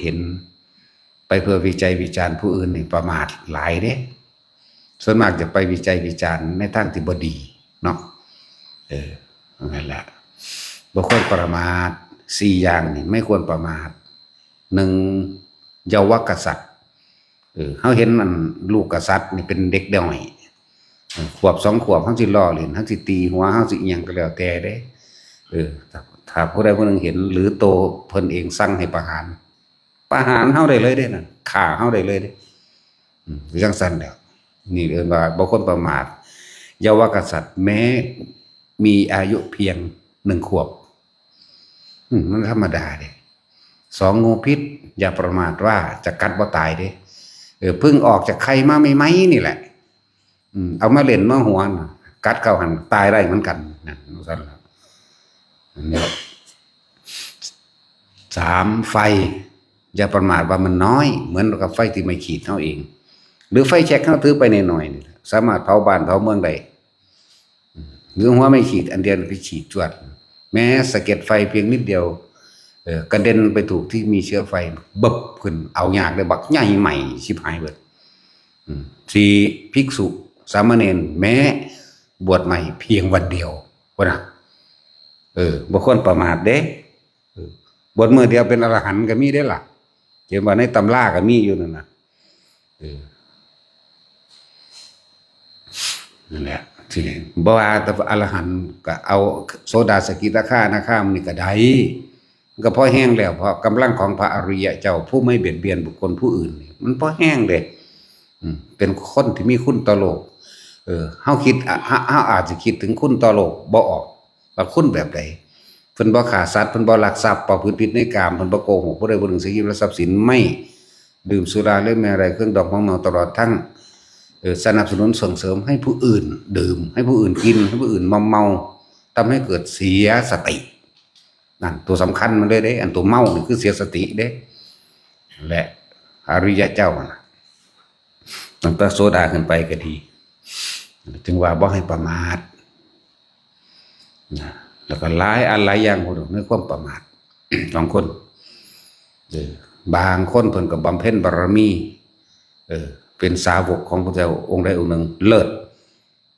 เห็นไปเพื่อวิจัยวิจารณ์ผู้อื่นนี่ประมาทหลายเด้ส่วนมากจะไปวิจัยวิจารณ์ในทางที่บ่ดีเนาะนั่นแหละบ่ควรประมาท4อย่างนี่ไม่ควรประมาท1เยาวกษัตริย์เขาเห็นมันลูกกษัตริย์นี่เป็นเด็กน้อยขวบ2 ขวบเขาสิล้อเล่นเขาสิตีหัวเขาสิอิหยังก็แล้วแต่เด้ถ้าผู้ใดผู้หนึ่งเห็นหรือโตเพิ่นเองสั่งให้ประหารเฮาได้เลยเด้นั่นฆ่าเฮาได้เลยเด้จังซั่นแล้วนี่เอิ้นว่าบ่ควรประมาทเยาวกษัตริย์แม้มีอายุเพียง1 ขวบมันธรรมดาเด้2งูพิษอย่าประมาทว่าจะกัดบ่ตายเด้เพิ่งออกจากไข่มาใหม่ๆนี่แหละเอามาเล่นมาหัวกัดเข้าหันตายได้เหมือนกันนั่นซั่นแล้วนี่3ไฟอย่าประมาทว่ามันน้อยเหมือนกับไฟที่ไม่ขีดเท่าเองหรือไฟแช็กเขาถือไปหน่อยนี่สามารถเผาบ้านเผาเมืองได้หรือหัวไม่ขีดอันเดียวไปขีดจวดแม้สะเก็ดไฟเพียงนิดเดียวกระเด็นไปถูกที่มีเชื้อไฟบึบขึ้นเอายากเลยบักใหญ่ใหม่ชิบหายเบิด4ภิกษุสามเณรแม้บวชใหม่เพียงวันเดียวว่านะบ่ควรประมาทเด้บวชมื้อเดียวเป็นอรหันต์ก็มีได้ล่ะเห็นว่าในตำราก็มีอยู่นั่นน่ะนั่นแหละที่นี่บ่ว่าแต่อรหันต์ก็เอาโสดาสกิทาคานาคามนี่ก็ได้ก็พอแห้งแล้วเพราะกำลังของพระอริยะเจ้าผู้ไม่เบียดเบียนบุคคลผู้อื่นมันพอแห้งเลยเป็นคนที่มีคุณต่อโลกเฮาคิดเฮาอาจจะคิดถึงคุณต่อโลกบ่ออกว่าคุณแบบใดเพิ่นบ่ฆ่าสัตว์เพิ่นบ่ลักทรัพย์ประพฤติผิดในกามเพิ่นบ่โกหกผู้ใดบ่ถึงสิยิบและทรัพย์สินไม่ดื่มสุราหรือแม้อะไรเครื่องดอกของเมาตลอดทั้งสนับสนุนส่งเสริมให้ผู้อื่นดื่มให้ผู้อื่นกินให้ผู้อื่นเมาทำให้เกิดเสียสตินั่นตัวสำคัญมันเลยเด้อันตัวเมานี่คือเสียสติเด้และอริยะเจ้าตั้งแต่โสดาขึ้นไปก็ดีจึงว่าบ่ให้ประมาทแล้วก็หลายอันหลายอย่างพุ่นในความประมาทของคนบางคนเพิ่นก็บำเพ็ญบารมีเป็นสาวกของพระเจ้าองค์ใดองค์หนึ่งเลิศ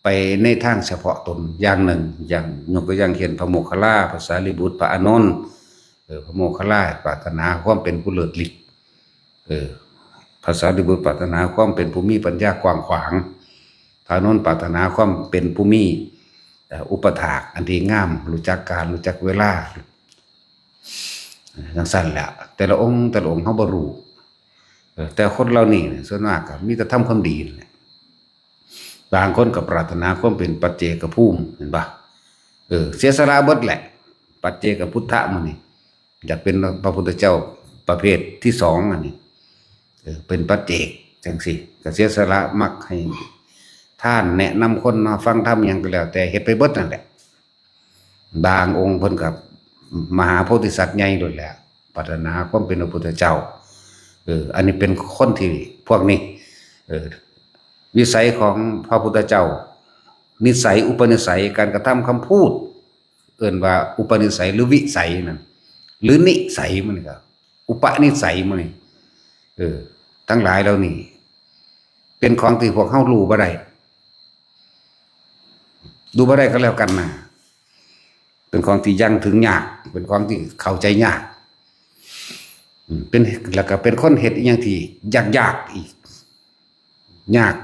ไปในทางเฉพาะตนอย่างหนึ่งอย่างยกตัวอย่างเช่นพระโมคคัลลาพระสารีบุตรพระอานนท์พระโมคคัลลาปรารถนาความเป็นผู้เลิศฤทธิ์พระสารีบุตรปรารถนาความเป็นผู้มีปัญญากว้างขวางพระอานนท์ปรารถนาความเป็นผู้มีอุปถากอันดีงามรู้จักการรู้จักเวลาจังซั่นแหละแต่ละองค์เฮาบ่รู้แต่คนเรานี่ส่วนมากก็มีแต่ทำความดีบางคนก็ปรารถนาความเป็นปัจเจกภูมิเห็นปะเสียสละเบิดแหละปัจเจกพุทธะมันนี่อยากเป็นพระพุทธเจ้าประเภทที่2อันนี้เป็นปัจเจกจังสิก็เสียสละมักให้ท่านแนะนำคนมาฟังธรรมอย่างก็แล้วแต่เฮ็ดไปเบิดนั่นแหละบางองค์เพิ่นกับมหาโพธิสัตว์ใหญ่โดยแหละปรารถนาความเป็นพระพุทธเจ้าอันนี้เป็นคนที่พวกนี้วิสัยของพระพุทธเจ้านิสัยอุปนิสัยการกระทำคำพูดเอิ้นว่าอุปนิสัยหรือวิสัยนั่นหรือนิสัยมันก็อุปนิสัยมันนี่ทั้งหลายเหล่านี้เป็นของที่พวกเฮารู้บ่ได้ดูบ่ได้ก็แล้วกันนะเป็นของที่ยังถึงยากเป็นของที่เข้าใจยากเป็นแล้วก็เป็นคนเฮ็ดอีหยังที่ยากอีกยาก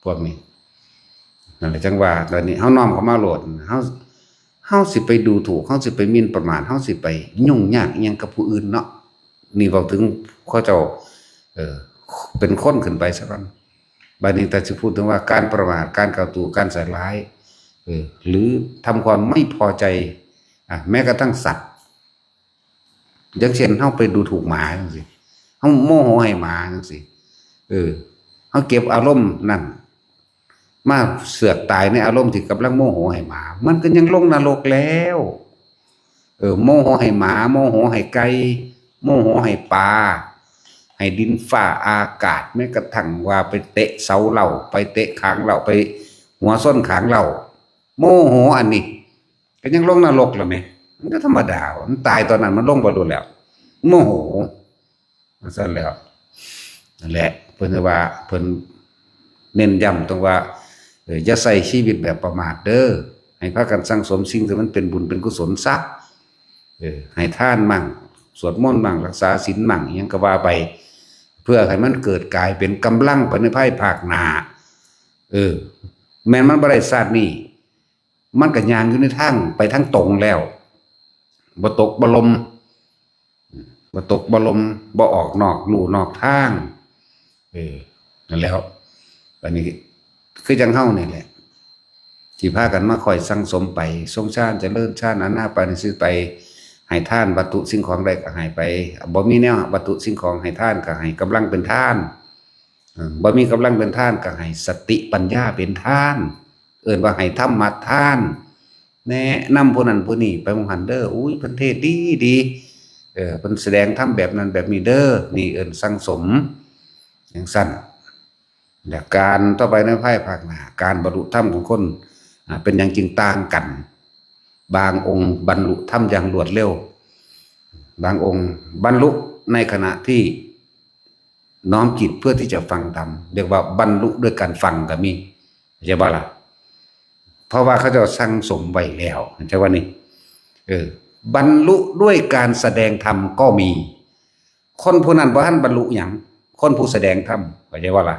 พวกนี้นั่นแหละจังว่าตอนนี้เฮาน้อมเข้ามาโหลดเฮาสิไปดูถูกเฮาสิไปหมิ่นประมาทเฮาสิไปยุ่งยากอีหยังกับผู้อื่นเนาะนี่เว้าถึงเขาเจ้าเป็นคนขึ้นไปซะก่อนบัดนี้แต่สิพูดถึงว่าการประมาทการกล่าวตู่การใส่ร้ายหรือทำความไม่พอใจแม้กระทั่งสัตว์อย่างเช่นเฮาไปดูถูกหมาจังซี่เฮาโมโหให้หมาจังซี่เฮาเก็บอารมณ์นั่นมาเสือกตายในอารมณ์ที่กำลังโมโหให้หมามันก็ยังลงนรกแล้วโมโหให้หมาโมโหให้ไก่โมโหให้ปลาให้ดินฟ้าอากาศแม้กระทั่งว่าไปเตะเสาเหล้าไปเตะขางเหล้าไปหัวส้นขางเหล้าโมโหอันนี้ก็ยังลงนรกแล้วแม่มันก็ธรรมดามันตายตอนนั้นมันลงบ่โดนแล้วโมโห ซั่นแล้วนั่นแหละเพิ่นว่าเพิ่นเน้นย้ำตรงว่าอย่าใส่ชีวิตแบบประมาทเด้อให้พากันสั่งสมสิ่งที่มันเป็นบุญเป็นกุศลซะให้ทานมั่งสวดมนต์มั่งรักษาศีลมั่งอิหยังก็ว่าไปเพื่อให้มันเกิดกลายเป็นกำลังไปในภายภาคหน้าแม้นมันบ่ได้ชาตินี้มันก็ย่างอยู่ในทางไปทางตรงแล้วบ่ตกบ่ลมบ่ตกบ่ลมบ่ออกนอกลู่นอกทางนั่นแล้วอันนี้คือจังเฮานี่แหละที่พากันมาคอยสั่งสมไปทรงชาติเจริญชาติอานาปานสิไปให้ทานวัตถุสิ่งของใดก็ให้ไปบ่มีแนววัตถุสิ่งของให้ทานก็ให้กำลังเป็นทานบ่มีกำลังเป็นทานก็ให้สติปัญญาเป็นทานเอิ้นว่าให้ธรรมะทานแนะนำผู้นั้นผู้นี้ไปมองหันเด้ออุ้ยเพิ่นเทศดีเพิ่นแสดงธรรมแบบนั้นแบบนี้เด้อนี่เอิ้นสั่งสมอย่างสั้นและการต่อไปในภายภาคหน้าการบรรลุธรรมของคนเป็นอย่างจริงต่างกันบางองค์บรรลุธรรมอย่างรวดเร็วบางองค์บรรลุในขณะที่น้อมจิตเพื่อที่จะฟังธรรมเรียกว่าบรรลุด้วยการฟังก็มีใช่ป่ะล่ะเพราะว่าเขาจะสั่งสมไว้แล้วใช่ว่านี่บรรลุด้วยการแสดงธรรมก็มีคนผู้นั้นบ่ทันบรรลุหยังคนผู้แสดงธรรมเข้าใจว่าล่ะ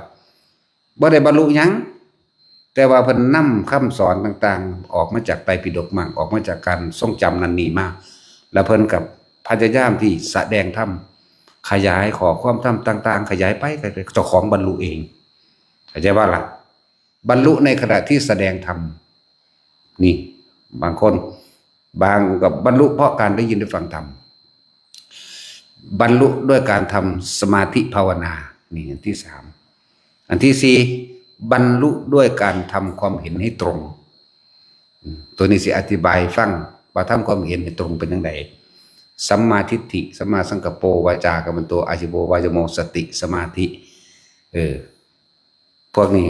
บ่ได้บรรลุหยังแต่ว่าเพิ่นนำคำสอนต่างๆออกมาจากไตรปิฎกมั่งออกมาจากการทรงจำนั้นนี่มาแล้วเพิ่นกับพยายามที่แสดงธรรมขยายขอความธรรมต่างๆขยายไปเจ้าของบรรลุเองเข้าใจว่าล่ะบรรลุในขณะที่แสดงธรรมนี่บางคนบางกับบรรลุเพราะการได้ยินได้ฟังธรรมบรรลุด้วยการทำสมาธิภาวนานี่อันที่3อันที่4บรรลุด้วยการทำความเห็นให้ตรงตัวนี้สิอธิบายฟังว่าทำความเห็นให้ตรงเป็นยังไงสัมมาทิฏฐิสัมมาสังกัปโปวาจากัมมันโตอาชิโบวาจโมสติสมาธิพวกนี้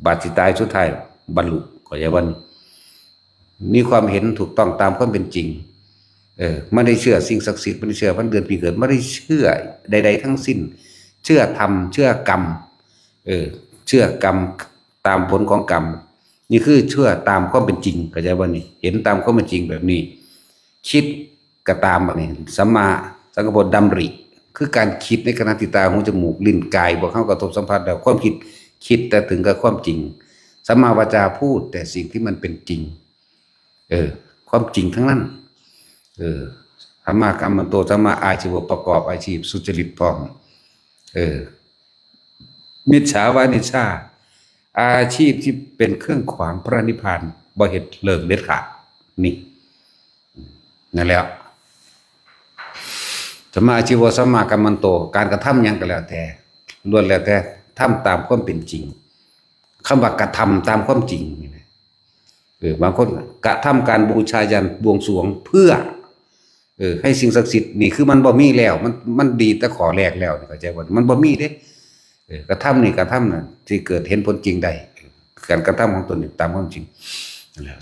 บาดสิตายสุดท้ายบรรลุก็อย่าวันมีความเห็นถูกต้องตามความเป็นจริงไม่ได้เชื่อสิ่งศักดิ์สิทธิ์ไม่ได้เชื่อวันเดือนปีเกิดไม่ได้เชื่อใดๆทั้งสิ้นเชื่อธรรมเชื่อกรรมเชื่อกรรมตามผลของกรรมนี่คือเชื่อตามความเป็นจริงเข้าใจว่านี่เห็นตามความเป็นจริงแบบนี้คิดก็ตามแบบนี้สัมมาสังกัปปะดำริคือการคิดในขณะที่ตาหูจมูกลิ้นกายบ่เข้ากระทบสัมผัสแล้วความคิดแต่ถึงกับความจริงสัมมาวาจาพูดแต่สิ่งที่มันเป็นจริงความจริงทั้งนั้นสัมมากัมมันโตสัมมาอาชีวะประกอบอาชีพสุจริตพร้อมมิจฉาวานิชาอาชีพที่เป็นเครื่องขวางพระนิพพานบ่เฮ็ดเลิกเด็ดขาดนี่นั่นแหละสัมมาอาชีวะสัมมากัมมันโตการกระทำหยังก็แล้วแต่ล้วนแล้วแต่ทำตามความเป็นจริงคำว่ากระทำตามความจริงบางคนกระทำการบูชายันบวงสรวงเพื่อให้สิ่งศักดิ์สิทธิ์นี่คือมันบ่มีแล้วมันดีแต่ขอแรกแล้วเข้าใจว่ามันบ่มีเด้กระทำนี่กระทำน่ะที่เกิดเห็นผลจริงได้การกระทำของตนตามความจริง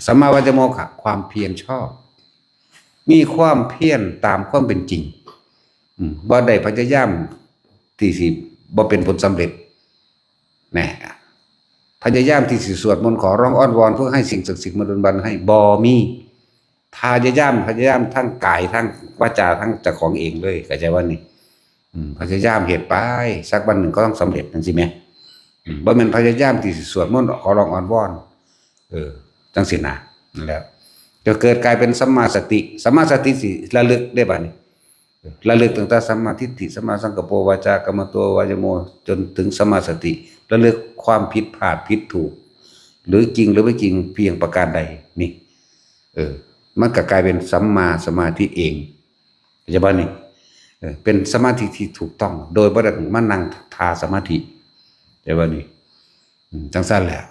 สัมมาวาจาโมขะความเพียรชอบมีความเพียรตามความเป็นจริงบ่ได้พยายามที่สิบ่เป็นผลสำเร็จแน่พยายามที่สิสวดมนต์ขอร้องอ้อนวอนเพื่อให้สิ่งศักดิ์สิทธิ์มาดลบันให้บ่มีพยายามทั้งกายทั้งวาจาทั้งเจ้าของเองเลยเข้าใจว่านี่พยายามเหตุไปสักวันหนึ่งก็ต้องสำเร็จนั่นสิแม่บ่แม่นพยายามที่สิสวดมนต์ขอร้องอ้อนวอนจังสินะนั่นแหละจะเกิดกลายเป็นสัมมาสติสิระลึกได้บัดนี้ระลึกตั้งแต่สัมมาทิฏฐิสัมมาสังกัปโปวาจากัมมันโตวาจโมจนถึงสัมมาสติระลึกความผิดพลาดผิดถูกหรือจริงหรือไม่จริงเพียงประการใดนี่มันก็กลายเป็นสัมมาสมาธิเองเข้าใจบ่นี่เป็นสมาธิที่ถูกต้องโดยบ่ได้มานั่งทาสมาธิเข้าใจบ่นี่จังซั่นแหละ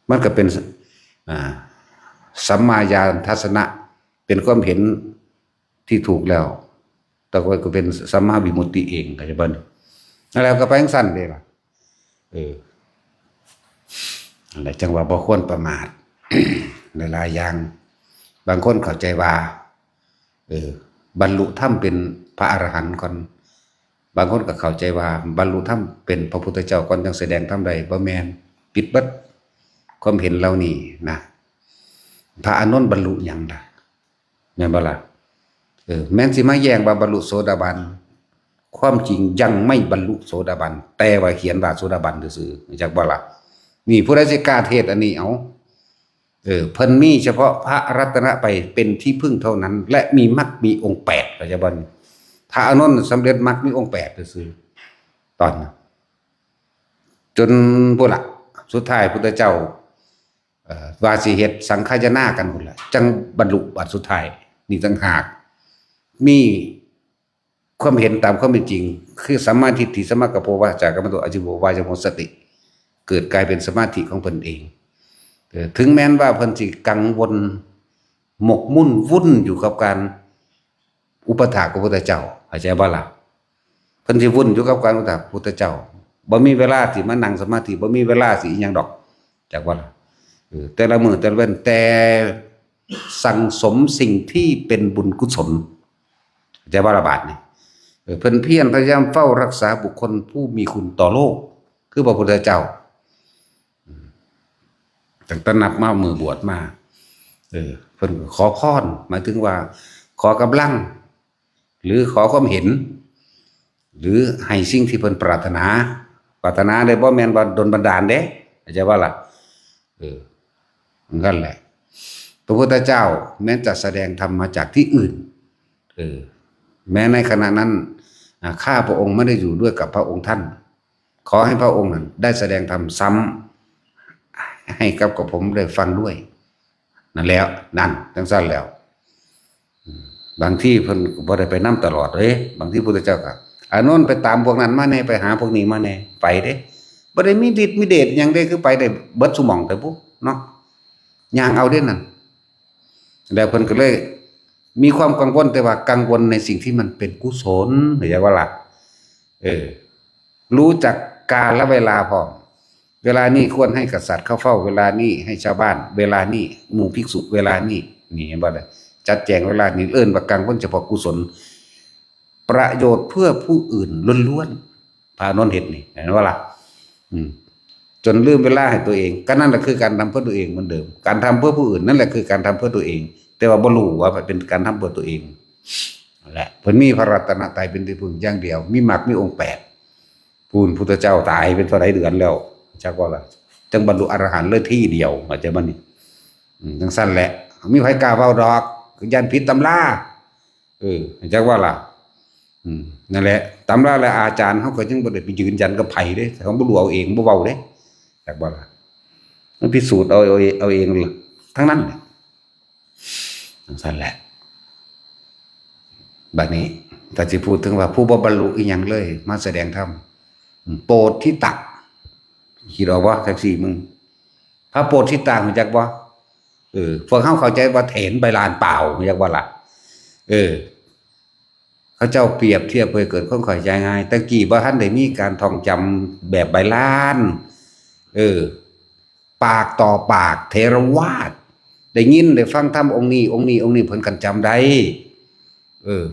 มันก็เป็นสัมมาญาณทัศนะเป็นความเห็นที่ถูกแล้วแต่ก็เป็นสัมมาวิมุตติเองเข้าใจบ่นี่แล้วก็ไปจังซั่นเด้ล่ะอะไรจังว่าบ่ควรประมาท หลายๆอย่างบางคนเข้าใจว่าบรรลุธรรมเป็นพระอรหันต์ก่อน บางคนก็เข้าใจว่าบรรลุธรรมเป็นพระพุทธเจ้าก่อนจังแสดงธรรมใดบ่แม่นปิดเบิดความเห็นเหล่านี้นะพระอานนท์บรรลุหยังล่ะแม่นบ่ล่ะแม้นสิมาแย้งว่าบรรลุโสดาบันความจริงยังไม่บรรลุโสดาบันแต่ว่าเขียนว่าโสดาบันซื่อๆจักบ่ล่ะนี่ผู้ใดสิกล้าเทศอันนี้เอาเพิ่นมีเฉพาะพระรัตนไปเป็นที่พึ่งเท่านั้นและมีมรรคมีองค์8ปัจจุบันพระอานนท์สำเร็จมรรคมีองค์8ซื่อๆตอนจนพุ่นล่ะสุดท้ายพุทธเจ้าว่าสิเฮ็ดสังฆายนากันพุ่นล่ะจังบรรลุบัดสุดท้ายนี่ต่างหากมีความเห็นตามความเป็นจริงคือสัมมาทิฏฐิสัมมากัปโปวาจากัมมันโตอาจิโววายโมสติเกิดกลายเป็นสมาธิของเพิ่นเองถึงแม้นว่าเพิ่นสิกังวลหมกมุ่นวุ่นอยู่กับการอุปถากพระพุทธเจ้าเข้าใจบ่ล่ะเพิ่นสิวุ่นอยู่กับการอุปถากพระพุทธเจ้าบ่มีเวลาที่มานั่งสมาธิบ่มีเวลาสิอีหยังดอกจักว่าล่ะแต่ละมื้อแต่ละวันแต่สั่งสมสิ่งที่เป็นบุญกุศลเข้าใจบ่ล่ะบาดนี้เพิ่นเพียรพยายามเฝ้ารักษาบุคคลผู้มีคุณต่อโลกคือพระพุทธเจ้าตั้งแต่นับมามือบวชมาเพิ่นขอพรหมายถึงว่าขอกำลังหรือขอความเห็นหรือให้สิ่งที่เพิ่นปรารถนาได้บ่แม่นว่าดลบันดาลเด้เข้าใจว่าล่ะนั่นแหละพระพุทธเจ้าแม้จะแสดงธรรมมาจากที่อื่นแม้ในขณะนั้นข้าพระองค์ไม่ได้อยู่ด้วยกับพระองค์ท่านขอให้พระองค์นั้นได้แสดงธรรมซ้ำให้กับผมได้ฟังด้วยนั่นแล้วนั่นทั้งสั้นแล้วบางที่เพิ่นบ่ได้ไปนำตลอดเด้บางที่พุทธเจ้าก็อานนท์ไปตามพวกนั้นมาแน่ไปหาพวกนี้มาแน่ไปเด้บ่ได้มีฤทธิ์มีเดชหยังเด้คือไปได้เบิดซุหม่องแต่ปุ๊เนาะย่างเอาเด้นั่นแล้วเพิ่นก็เลยมีความกังวลแต่ว่ากังวลในสิ่งที่มันเป็นกุศลเรียกว่าล่ะรู้จักกาลและเวลาพอเวลานี้ควรให้กษัตริย์เข้าเฝ้าเวลานี้ให้ชาวบ้านเวลานี้หมู่ภิกษุเวลานี้นี่เห็นบ่ได้จัดแจงเวลานี้ว่ากังวลเฉพาะกุศลประโยชน์เพื่อผู้อื่นล้วนๆพานนท์เห็นนี่เห็นว่าล่ะจนลืมเวลาให้ตัวเองก็นั่นแหละคือการทำเพื่อตัวเองเหมือนเดิมการทำเพื่อผู้อื่นนั่นแหละคือการทำเพื่อตัวเองแต่ว่าบ่รู้ว่าเป็นการทำเพื่อตัวเองแหละเพิ่นมีพระรัตนตรัยเป็นที่พึ่งอย่างเดียวมีมรรคมีองค์8พูนพุทธเจ้าตายเป็นเท่าไหร่เดือนแล้วจักว่าล่ะจังบรรลุอรหันต์เลยที่เดียวอาจจะมันนี่จังสั้นแหละมีไผกล้าเว้าดอกยันผิดตำราจักว่าล่ะนั่นแหละตำราและอาจารย์เขาก็ยังบ่ได้ไปยืนยันกับไผเด้เขาบ่รู้เอาเองบ่เว้าเด้จักว่าล่ะมันพิสูจน์เอาเองเลยทั้งนั้นนั่นแหละบัดนี้ถ้าสิพูดถึงว่าผู้บ่บรรลุอีหยังเลยมาแสดงธรรมโปรดทิตะคิดเอาบ่แท็กซี่มึงพระโปรดทิตะรู้จักบ่พวกเขาเข้าใจว่าเถนใบลานเปล่ารู้จักบ่ล่ะเขาเจ้าเปรียบเทียบเพื่อเกิดความเข้าใจง่ายตะกี้บ่ทันได้มีการท่องจำแบบใบลานปากต่อปากเทรวาทได้ยินได้ฟังธรรมองค์นี้เพิ่นกันจำได้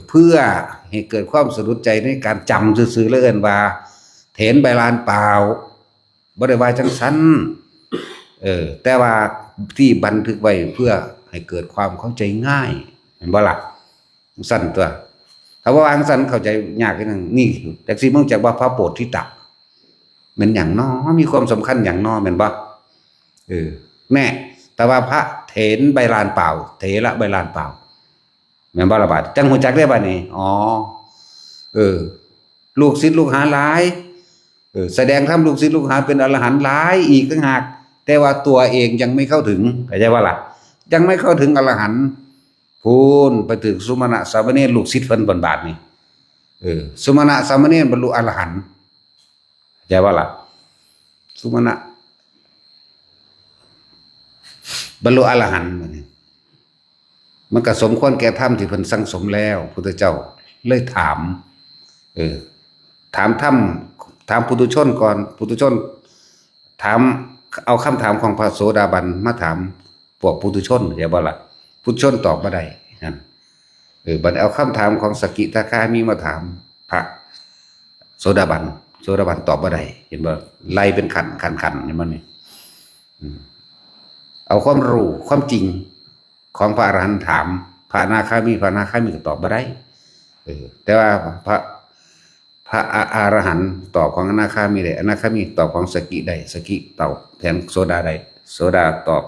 เพื่อให้เกิดความสะดุดใจในการจำซื่อๆแล้วเอิ้นว่าเถนใบลานเปล่าบ่ได้ว่าจังซั่นแต่ว่าที่บันทึกไว้เพื่อให้เกิดความเข้าใจง่ายเห็นบ่ล่ะสั้นตัวถ้าว่าอังสั้นเข้าใจยากนึงนี่แต่สิมึงจักว่าพระโพธิตะมันหยังน้อมีความสำคัญหยังน้อแม่นบ่แน่แต่ว่าพระเถนใบลานเปล่าเถระใบลานเปล่าแม่นบ่ล่ะบาดจังฮู้จักได้บัดนี้ลูกศิษย์ลูกหาหลายแสดงธรรมลูกศิษย์ลูกหาเป็นอรหันต์หลายอีกต่างหากแต่ว่าตัวเองยังไม่เข้าถึงเข้าใจว่าล่ะยังไม่เข้าถึงอรหันต์พูนไปถึงสุมาณะสามเณรลูกศิษย์เพิ่นบาดนี่สุมาณะสามเณรบรรลุอรหันต์เข้าใจว่าล่ะสุมาณะบรรลุอรหันต์มันก็สมควรแก่ธรรมที่เพิ่นสั่งสมแล้วพุทธเจ้าเลยถามถามธรรมถามปุถุชนก่อนปุถุชนถามเอาคำถามของพระโสดาบันมาถามพวกปุถุชนอย่าบ่ล่ะปุถุชนตอบบ่ได้นั่นบัดเอาคำถามของสกิทาคามีมาถามพระ โสดาบันตอบบ่ได้เห็นบ่ไล่เป็นขันเห็นบ่นี่เอาความรู้ความจริงของพระอรหันต์ถามพระอนาคามีก็ตอบบ่ได้แต่ว่าพระอรหันต์ตอบของอนาคามีได้อนาคามีตอบของสกิได้สกิตอบแทนโสดาได้โสดาตอบ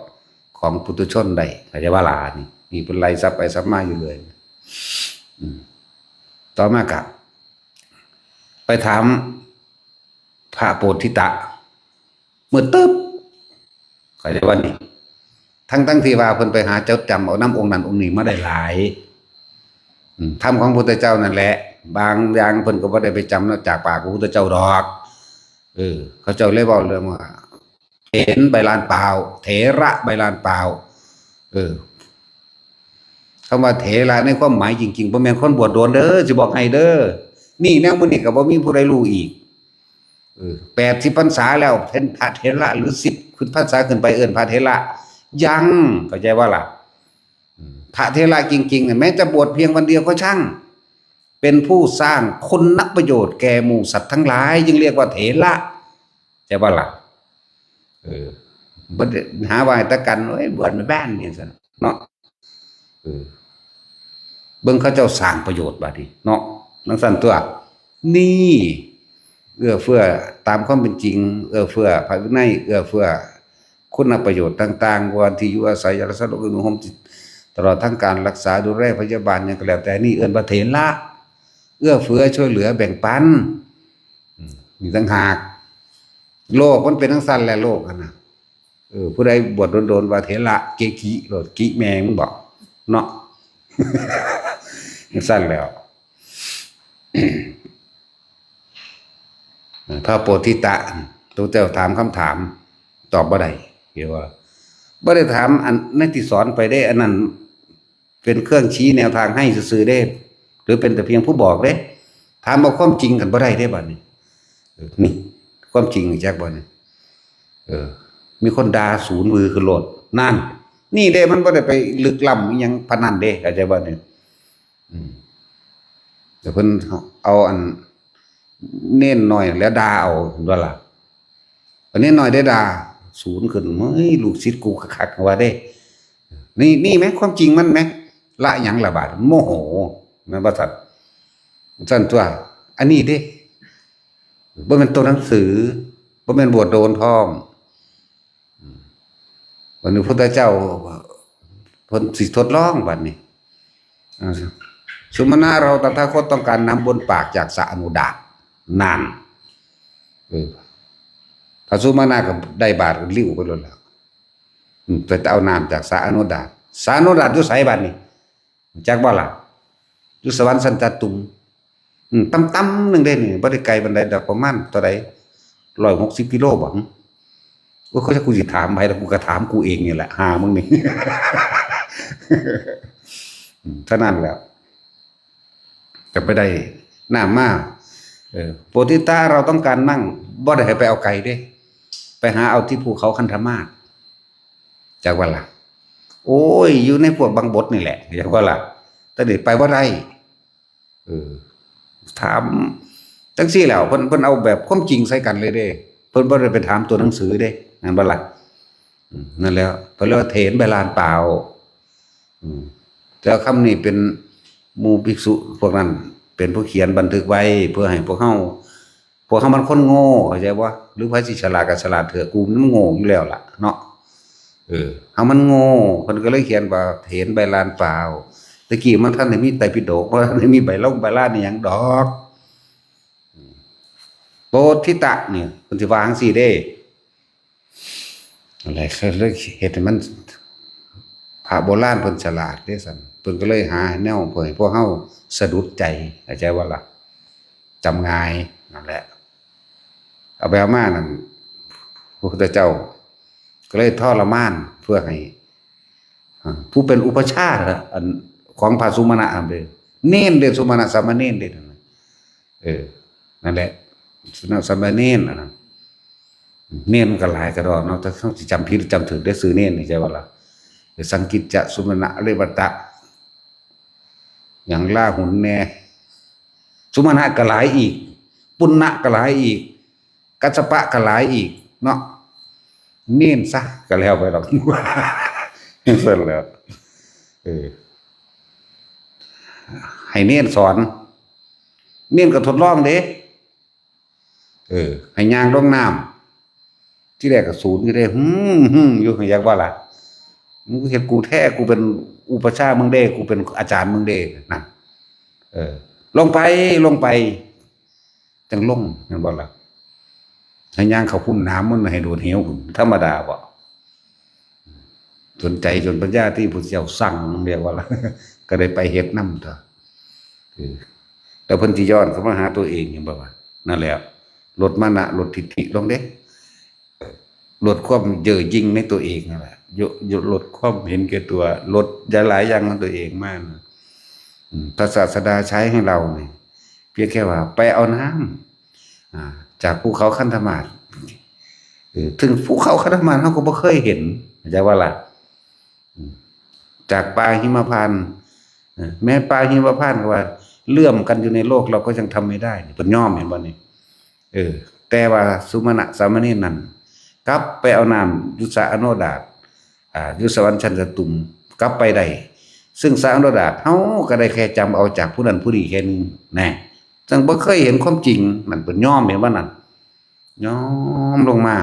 ของปุถุชนได้เข้าใจว่าลานี่เป็นไล่ซับไปซับมาอยู่เลยต่อมากับไปถามพระโพธิตะเมื่อตึ๊บเข้าใจว่านี่ทั้งที่ว่าเพิ่นไปหาเจ้าจำเอาน้ำองค์นั้นองค์นี้มาได้หลายธรรมของพระพุทธเจ้านั่นแหละบางอย่างเพิ่นก็บ่ได้ไปจำจากปากพระพุทธเจ้าดอกเขาเจ้าเลยบอกเรื่องว่าเห็นใบลานเปล่าเถระใบลานเปล่าคำว่าเถระในความหมายจริงๆบ่แม่นคนบวชโดนเด้อสิบอกให้เด้อนี่แนวมื้อนี้ก็บ่มีผู้ใดรู้อีก80พรรษาแล้วเป็นพระเถระหรือ10พรรษาขึ้นไปเอิ้นพระเถระยังเข้าใจว่าล่ะพระเถระจริงๆแม้จะบวชเพียงวันเดียวก็ช่างเป็นผู้สร้างคุณประโยชน์แก่หมู่สัตว์ทั้งหลายจึงเรียกว่าเถระใช่ป่ะล่ะบ่หาว่าตะกันเอ้ยบวชมาบ้านนี่ซั่นเนาะเบิ่งเขาเจ้าสร้างประโยชน์บัดนี้เนาะจังซั่นตัวนี่เอื้อเฟื้อตามความเป็นจริงเอื้อเฟื้อภายในเอื้อเฟื้อคุณประโยชน์ต่างๆวันที่อยู่อาศัยยาสลบอุณหภูมิตลอดทั้งการรักษาดูแลพยาบาลอย่างก็แล้วแต่นี่เอิ้นว่าเถระเอื้อเฟื้อช่วยเหลือแบ่งปันนี่ต่างหากโลกมันเป็นทั้งสั้นและโลกนะผู้ใดบวชโดนว่าเถระเกกิโลดกิแมงมึงบอกเนาะสั้นแล้วพระโพธิตะตัวเจ้าถามคำถามตอบบ่ได้เกี่ยวว่าบ่ได้ถามอันนั้นที่สอนไปได้อันนั้นเป็นเครื่องชี้แนวทางให้ซื่อๆได้หรือเป็นแต่เพียงผู้บอกเด้ถามเอาความจริงกันบ่ได้ได้บัดนี้นี่ความจริงจักบ่นี่มีคนด่าศูนย์มือคือโลดนั่นนี่เด้มันบ่ได้ไปลึกล้ำอีหยังพนันเด้เข้าใจบ่นี่แต่เพิ่นเอาอันเน้นหน่อยแล้วด่าเอาว่าล่ะอันนี้หน่อยได้ด่าศูนย์ขึ้นเฮ้ยลูกศิษย์กูคักๆว่าเด้นี่มั้ยความจริงมันมั้ยละหยังละบาดโมโหแม่นบ่ทัดซั่นตัวอันนี้เด้บ่แม่นตัวหนังสือบ่แม่นบวชโดนพร้อมวันนี้พระพุทธเจ้าเพิ่นสิทดลองบัดนี้สุมาณะเราตถาคตต้องการน้ำบนปากจากสระอนุดาตนานพระสุมาณะก็ได้บาตรลิ้วไปแล้วล่ะไปเอาน้ำจากสระอนุดาตสระอนุดาตอยู่ไสบัดนี้จักบ่ล่ะอยู่สวรรค์สันตตุงต่ำๆนึงเด้นี่บ่ได้ไกลปานใดดอกประมาณเท่าใด160กิโลบ่ว่าเขาจะกูสิถามไปแล้วกูก็ถามกูเองนี่แหละหามึงนี่เท่านั้นแล้วจะไปได้น้ำมาโพธิตาเราต้องการนั่งบ่ได้ให้ไปเอาไก่เด้ไปหาเอาที่ภูเขาคันธมาศจากว่าล่ะโอ้ยอยู่ในพวกบางบทนี่แหละจากว่าล่ะแต่เด็กไปบ่ได้ถามจังซี่แล้วเพิ่นเอาแบบความจริงใส่กันเลยเด้เพิ่นบ่ได้ไปถามตัวหนังสือเด้นั่นบ่ล่ะนั่นแล้วเพิ่นเรียกว่าเถรใบลานเปล่าแต่คำนี้เป็นหมู่ภิกษุพวกนั้นเป็นผู้เขียนบันทึกไว้เพื่อให้พวกเฮามันคนโง่เข้าใจบ่หรือไผสิฉลาดก็ฉลาดเถอะกูมันโง่อยู่แล้วล่ะเนาะเฮามันโง่เพิ่นก็เลยเขียนว่าเถรใบลานเปล่าตะกี้มันท่านได้มีไตรปิฎกบ่ได้มีใบลานนี่หยังดอกโพธิตะนี่เพิ่นสิว่าจังซี่เด้อะไรเขาเลยเฮ็ดให้มันพระโบราณเพิ่นฉลาดเด้ซั่นเพิ่นก็เลยหาแนวเพื่อให้พวกเฮาสะดุดใจเข้าใจว่าล่ะจำง่ายนั่นแหละเอาไปเอามานั่นพระพุทธเจ้าก็เลยทรมานเพื่อให้ผู้เป็นอุปชฌาย์อันของพระสุมาณะเด้เน้นเด้สุมาณะสามเณรเด้นั่นแหละสามเณรนั่นเน้นก็หลายกระดอกเนาะถ้าเขาสิจำผิดจำถูกได้ซื้อเน้นนี่ใช่ว่าล่ะสังกิจจะสุมาณะเรวตะอย่างล่าหุนแน่สุมาณะก็หลายอีก ปุณณะก็หลายอีกกัสสปะก็หลายอีกเนาะเน้นซะก็แล้วไปหรอกเสร็จแล้วให้เน้นสอนเน้นก็ทดลองเด้ให้ย่างลงน้ำที่แรกก็ศูนย์ที่ได้อยู่อยากว่าล่ะมึงเห็นกูแท้กูเป็นอุปชามึงเด้กูเป็นอาจารย์มึงเด้นะลงไปจังลงเห็นบ่ล่ะให้ย่างเขาพุ่นน้ำมันให้โดนเหวธรรมดาบ่สนใจจนปัญญาที่พุทธเจ้าสั่งเรียกว่าล่ะก็ได้ไปเฮ็ดนำเถอะแต่เพิ่นสิย้อนเข้ามาหาตัวเองเห็นบ่ว่านั่นแหละลดมานะลดทิฏฐิลงเด้ลดความเย่อหยิ่งในตัวเองนั่นแหละลดความเห็นแก่ตัวลดหลายอย่างของตัวเองมากพระศาสดาใช้ให้เราเนี่ยเพียงแค่ว่าไปเอาน้ำจากภูเขาคันธมาศถึงภูเขาคันธมาศเขาก็บ่เคยเห็นเข้าใจว่าล่ะจากป่าหิมพานต์แม้ป่าหิมพานต์ก็ว่าเลื่อมกันอยู่ในโลกเราก็ยังทำไม่ได้เป็นย่อมเห็นบ่นี่แต่ว่าสุมาณะสามเณรนั้นกลับไปเอาน้ำยุสาอโนดาตยุสวรรชันสตุมกลับไปได้ซึ่งสาอโนดาตเฮาก็ได้แค่จำเอาจากผู้นั้นผู้นี้แค่นึงแน่จังบ่เคยเห็นความจริงมันเป็นย่อมเห็นว่านั่นย่อมลงมา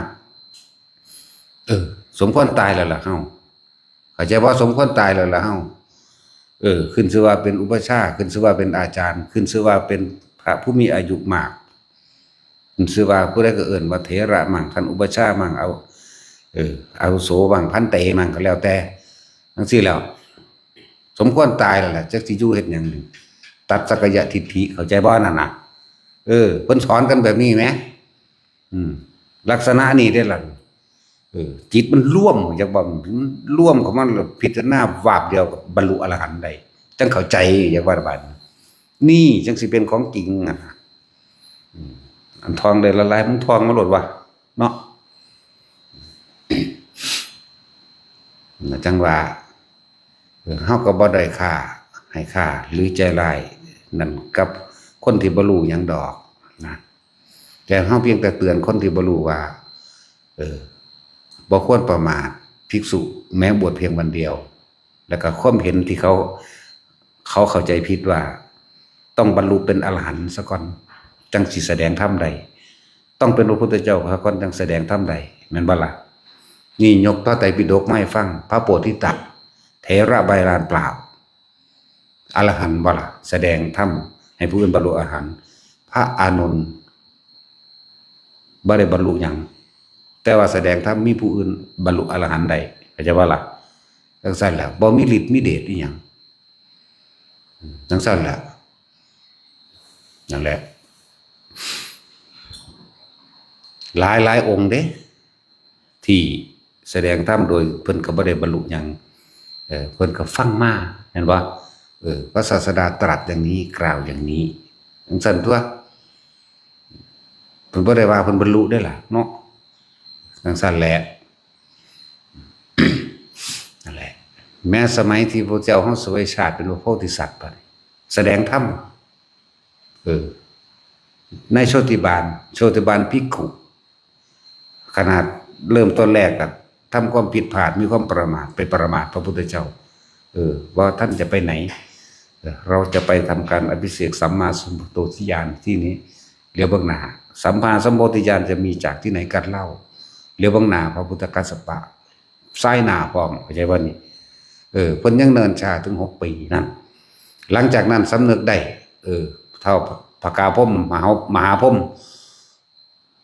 สมควรตายแล้วล่ะเฮาเข้าใจว่าสมควรตายแล้วล่ะเฮาขึ้นชื่อว่าเป็นอุปชฌาย์ขึ้นชื่อว่าเป็นอาจารย์ขึ้นชื่อว่าเป็นพระผู้มีอายุมากขึ้นชื่อว่าผู้ใดก็เอิ้นว่าเถระมั่งท่านอุปชฌาย์มั่งเอาอาวุโสบ้างพันเตมั่งก็แล้วแต่จังซี่แล้วสมควรตายแล้วล่ะจักสิอยู่เฮ็ดหยังตัดสักกายทิฏฐิเข้าใจบ่นั่นน่ะเพิ่นสอนกันแบบนี้ไหมลักษณะนี้ได้ล่ะจิตมันร่วมอยากบอกร่วมของมันพิจารณาวาบเดียวกับบรรลุอรหันต์ได้จังเข้าใจอยากว่าบัดนี่จังสิเป็นของจริงอันทองได้ละลายมันทองมาโลดว่ะเนาะจังว่าเฮาก็บ่ได้ค่าให้ค่าหรือใจร้ายนั่นกับคนที่บ่รู้หยังดอกนะแต่เฮาเพียงแต่เตือนคนที่บ่รู้ว่าบ่ควรประมาทภิกษุแม้บวชเพียงวันเดียวแล้วก็ความเห็นที่เขาเข้าใจผิดว่าต้องบรรลุเป็นอรหันต์ซะก่อนจังสิแสดงธรรมใดต้องเป็นพระพุทธเจ้าซะก่อนจังแสดงธรรมใดแม่นบ่ล่ะนี่ยกพระไตรปิฎกมาให้ฟังพระโพธิสัตว์เถระใบลานเปล่าอรหันต์บ่ล่ะแสดงธรรมให้ผู้อื่นบรรลุอรหันต์พระอานนท์บ่ได้บรรลุหยังแต่ว่าแสดงธรรมมีผู้อื่นบรรลุอรหันต์ใดเข้าใจว่าล่ะจังซั่นแหละบ่มีฤทธิ์มีเดชอีหยังจังซั่นแหละนั่นแหละหลายองค์เด้ที่แสดงธรรมโดยเพิ่นก็บ่ได้บรรลุหยังเพิ่นก็ฟังมาเห็นบ่พระศาสดาตรัสอย่างนี้กล่าวอย่างนี้จังซั่นตัวเพิ่นบ่ได้ว่าเพิ่นบรรลุได้ล่ะเนาะจังซั่นแหละนั่นแหละแม้สมัยที่พระเจ้าเฮาเสวยชาติเป็นพระโพธิสัตว์ไปแสดงธรรมในโชติบาลภิกขุขนาดเริ่มต้นแรกก็ทำความผิดพลาดมีความประมาทไปประมาทพระพุทธเจ้าว่าท่านจะไปไหนเราจะไปทำการอภิเษกสัมมาสัมพุทโธญาณที่นี้เรียกเบื้องหน้าสัมมาสัมโพธิญาณจะมีจากที่ไหนกันเล่าเรียกเบื้องหน้าพระพุทธกัสสปะซ้ายหน้าพร้อมเข้าใจว่านี่เพิ่นยังเนินชาถึง6 ปีนั่นหลังจากนั้นสำนึกได้เท่าพระกาพรหมมหาพรหม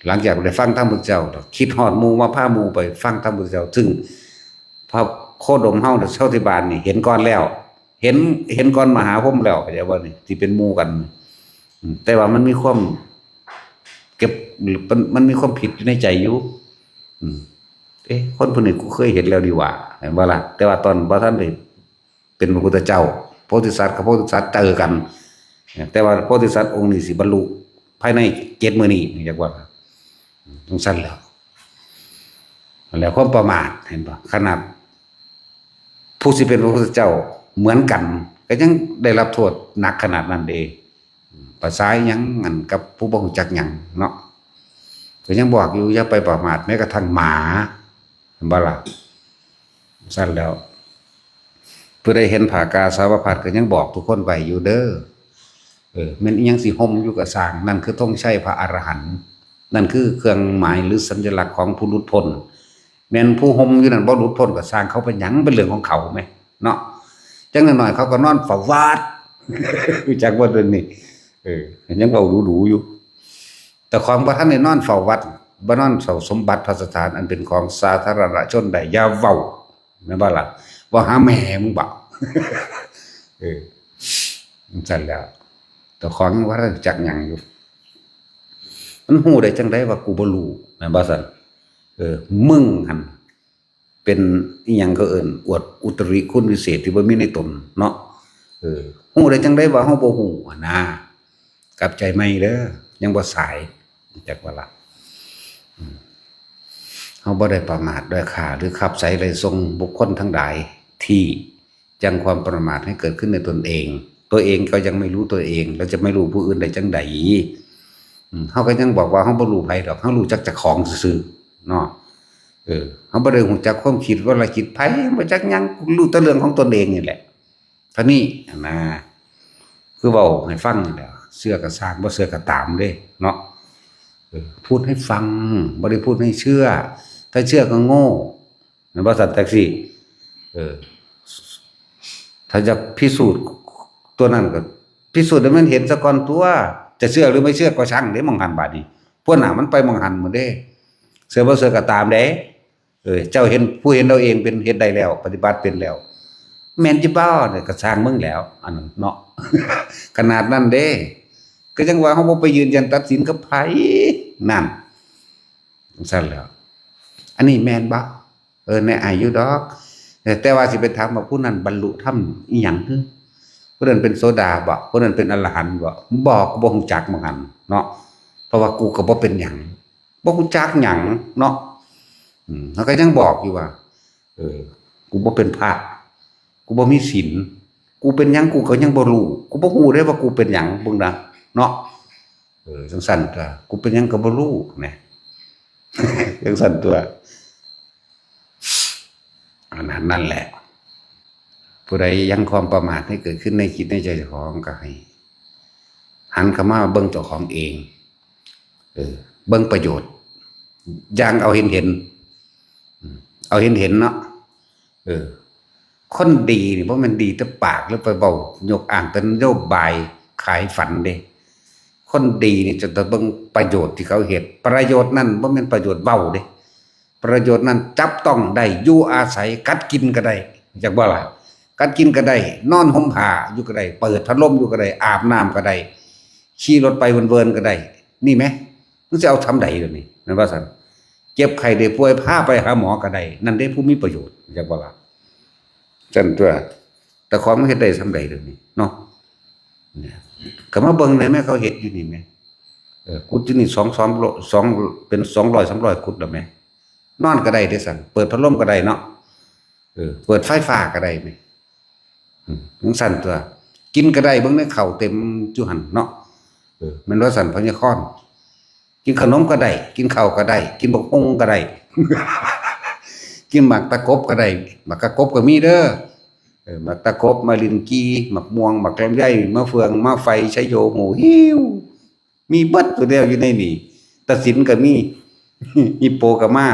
หลังจากได้ฟังธรรมพุทธเจ้าคิดฮอดหมู่มาพาหมู่ไปฟังธรรมพุทธเจ้าซึ่งพระโคดมเฮาเจ้าที่บ้านนี่เห็นก่อนแล้วเห็นก่อนมหาพรหมแล้วเข้าใจว่านี่ที่เป็นหมู่กันแต่ว่ามันมีความเก็บมันมีความผิดอยู่ในใจอยู่คนผู้นี้กูเคยเห็นแล้วดีว่าเห็นบ่ล่ะแต่ว่าตอนบ่ทันได้เป็นพระพุทธเจ้าโพธิสัตว์กับโพธิสัตว์เจอกันแต่ว่าโพธิสัตว์องค์นี้สิบรรลุภายใน7 มื้อนี้อยากว่าจังซั่นแล้วความประมาทเห็นบ่ขนาดผู้สิเป็นพระพุทธเจ้าเหมือนกันก็ยังได้รับโทษหนักขนาดนั้นเด้ ภาษาหยังอันกับผู้บ่รู้จักหยังเนาะก็ยังบอกอยู่อย่าไปประมาทแม้กระทั่งหมาเห็นบ่ล่ะสั้นแล้วเพื่อได้เห็นผากาสาวพัดก็ยังบอกทุกคนไว้อยู่เด้อแม่นอีหยังสิห่มอยู่กับสร้างนั่นคือธงชัยพระอรหันต์นั่นคือเครื่องหมายหรือสัญลักษณ์ของผู้หลุดพ้นแม่นผู้ห่มอยู่นั่นบ่หลุดพ้นก็สร้างเขาเป็นหยังเป็นเรื่องของเขาไหมเนาะจังหน่อยเขาก็นอนเฝ้าวัดรู้จักบ่เรื่องนี้ยังเว้าดูๆอยู่แต่ของบ่ทันได้นอนเฝ้าวัดบ่นอนเฝ้าสมบัติพระสถานอันเป็นของสาธารณชนได้อย่าเว้าแม่นบ่ล่ะบ่หาแม่มึงบ่จั่นแล้วแต่ของว่าจักหยังอยู่มันฮู้ได้จังได๋ว่ากูบ่รู้แม่นบ่ซั่นมึงหั่นเป็นอีหยังก็เอิ้นอวดอุตริคุณวิเศษที่บ่มีในตนเนาะฮู้ได้จังได๋ว่าเฮาบ่ฮู้นะกลับใจใหม่เด้อยังบ่สายจักว่าล่ะเฮาบ่ได้ประมาทด้วยค่าหรือขับไสไล่ส่งบุคคลทั้งหลายที่ยังความประมาทให้เกิดขึ้นในตนเองตัวเองก็ยังไม่รู้ตัวเองแล้วจะไม่รู้ผู้อื่นได้จังใดเฮาก็ยังบอกว่าเฮาบ่รู้ไผดอกเฮารู้จักเจ้าของซื่อๆเนาะเฮาบ่ได้รู้จักความคิดว่าละคิดไผบ่จักหยังรู้แต่เรื่องของตนเองนี่แหละเท่านี้นะคือเว้าให้ฟังนี่แหละเชื่อก็สร้างบ่เชื่อก็ตามเด้เนาะพูดให้ฟังบ่ได้พูดให้เชื่อถ้าเชื่อก็โง่แม่นบ่ซั่นจักซี่ถ้าจะพิสูจน์ตัวนั้นก็พิสูจน์ให้มันเห็นซะก่อนตัวจะเชื่อหรือไม่เชื่อก็ช่างเด้มองหันบาดนี้พวกน่ะมันไปมองหันหมดเด้เชื่อบ่เชื่อก็ตามเด้เจ้าเห็นผู้เห็นเราเองเป็นเฮ็ดได้แล้วปฏิบัติเป็นแล้วแม่นจิบ่เนี่ยก็สร้างมึงแล้วอันนั้นเนาะ ขนาดนั้นเด้ก็จังว่าเฮาบ่ไปยืนยันตัดสินกับไผนั่นซั่นแล้วอันนี้แม่นบ่ในอายุดอกแต่ว่าสิไปถามว่าผู้นั้นบรรลุธรรมอีหยังคือผู้นั้นเป็นโสดาบ่ผู้นั้นเป็นอรหันต์บ่บอกก็บ่ฮู้จักเหมือนกันเนาะเพราะว่ากูก็บ่เป็นหยังบ่ฮู้จักหยังเนาะเขาก็ยังบอกอยู่ว่ากูบ่เป็นพระกูบ่มีศีลกูเป็นหยังกูก็ยังบ่รู้กูบ่ฮู้ได้ว่ากูเป็นหยังเบิ่งนะเนาะจังซั่นก็กูเป็นหยังก็บ่รู้แหน่ จังซั่นตัวอันนั้นนั่นแหละผู้ใดยังความประมาทให้เกิดขึ้นในจิตในใจเจ้าของก็ให้หันเข้ามาเบิ่งเจ้าของเองเบิ่งประโยชน์อย่างเอาเห็นเอาเห็นเนาะคนดีนี่เพราะมันดีแต่ปากหรือไปเบายกอ่างแต่นโยบายขายฝันเด้คนดีนี่จะต้องเบิ่งประโยชน์ที่เขาเห็นประโยชน์นั้นบ่แม่นประโยชน์เบาเด้ประโยชน์นั้นจับต้องได้อยู่อาศัยกัดกินก็ได้จักบ่ล่ะกัดกินก็ได้นอนห่มผ้าอยู่ก็ได้เปิดพัดลมอยู่ก็ได้อาบน้ำก็ได้ขี่รถไปเวินๆก็ได้นี่ไหมมึงจะเอาทำใดเดี๋ยวนี้นั่นว่าซั่นเจ็บไข้ได้ป่วยพาไปหาหมอก็ได้นั่นได้ผู้มีประโยชน์จักบ่ล่ะจังตัวแต่ของมันเฮ็ดได้ทำใดเดี๋ยวนี้เนาะเนี่ยก็มาเบิ่งได้แม่เขาเฮ็ดอยู่นี่แม่กุดอยู่นี่2เป็น200 300กุดแล้วแม่นอนก็ได้เด้สั่นเปิดพัดลมก็ได้เนาะเปิดไฟฟ้าก็ได้แม่จังซั่นตัวกินก็ได้เบิ่งในข้าวเต็มจุหั่นเนาะแม่นว่าสั่นพญาคอนกินขนมก็ได้กินข้าวก็ได้กินบักฮุงก็ได้ กินหมากตะกบก็ได้หมากตะกบก็มีเด้อหมากตะกบมะลินกีหมากม่วงหมากลำไยมะเฟืองมะไฟชะโยหมูหิวมีเบิดตัวเดียวอยู่ในนี่ตัดสินก็มี ฮิปโปก็มา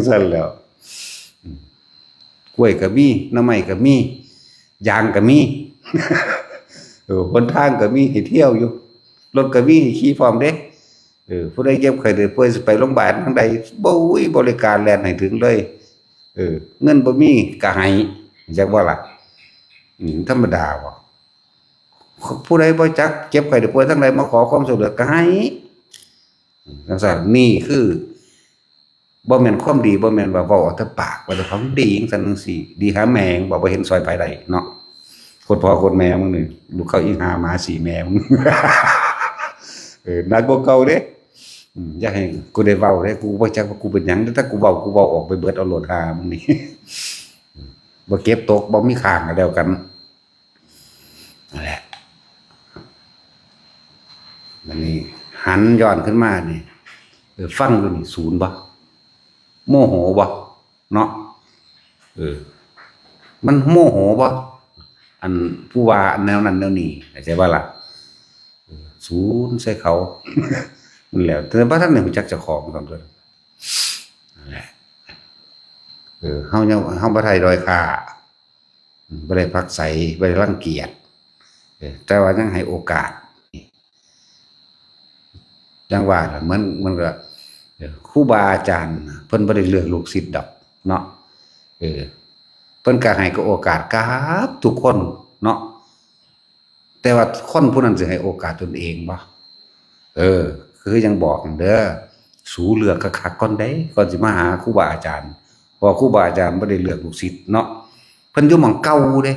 ซั่นแล้วกล้วยก็มีหน่อไม้ก็มียางก็มี หนทางก็มีให้เที่ยวอยู่รถก็มีให้ขี่พร้อมเด้ผู้ใดเจ็บไข้ได้ป่วยสิไปโรงพยาบาลทางใดบ่อุ้ยบริการแล่นให้ถึงเลยเงินบ่มีก็ให้จักว่าล่ะธรรมดาบ่ผู้ใดบ่จักเจ็บไข้ได้ป่วยทางใดมาขอความช่วยเหลือก็ให้จังซั่นนี่คือบ่แม่นความดีบ่แม่นว่าเว้าเอาแต่ปากว่าแต่ของดีจังซั่นจังซี่ดีหาแมงบ่เห็นซอยไผได้เนาะคนพ่อคนแม่มึงนี่ลูกเขาอีหาหมาสีแม่มึง นักกว่าเก่าเด้อย่าให้กูได้เว้าเด้กูบ่จักว่ากูเป็นหยังถ้ากูเว้าออกไปเบิดเอาโลดหามึงนี่ บ่เก็บตกบ่มีข้างก็แล้วกันนั่นแหละ มันนี่หันย้อนขึ้นมานี่ฟังดูนี่ศูนย์บ่โมโหบ่เนาะมันโมโหบ่อันผู้ว่าแนวนั้นแนวนี้เข้าใจบ่ล่ะศูนย์ใส่เขา มันแล้วแต่ว่าท่านเนี่ยรู้จักเจ้าของก่อนเด้อนั่นแหละเฮายังเฮาบ่ได้ด้อยค่าบ่ได้พักใสบ่ได้รังเกียจแต่ว่ายังให้โอกาสจังว่าเหมือนมันก็ครูบาอาจารย์เพิ่นบ่ได้เลือกลูกศิษย์ดอกเนาะเพิ่นก็ให้ก็โอกาสกับทุกคนเนาะแต่ว่าคนผู้นั้นสิให้โอกาสตนเองบ่คือยังบอกเด้อสูเลือกคักๆก่อนได้ก่อนสิมาหาครูบาอาจารย์เพราะครูบาอาจารย์บ่ได้เลือกลูกศิษย์เนาะเพิ่นอยู่หม้องเก่าเด้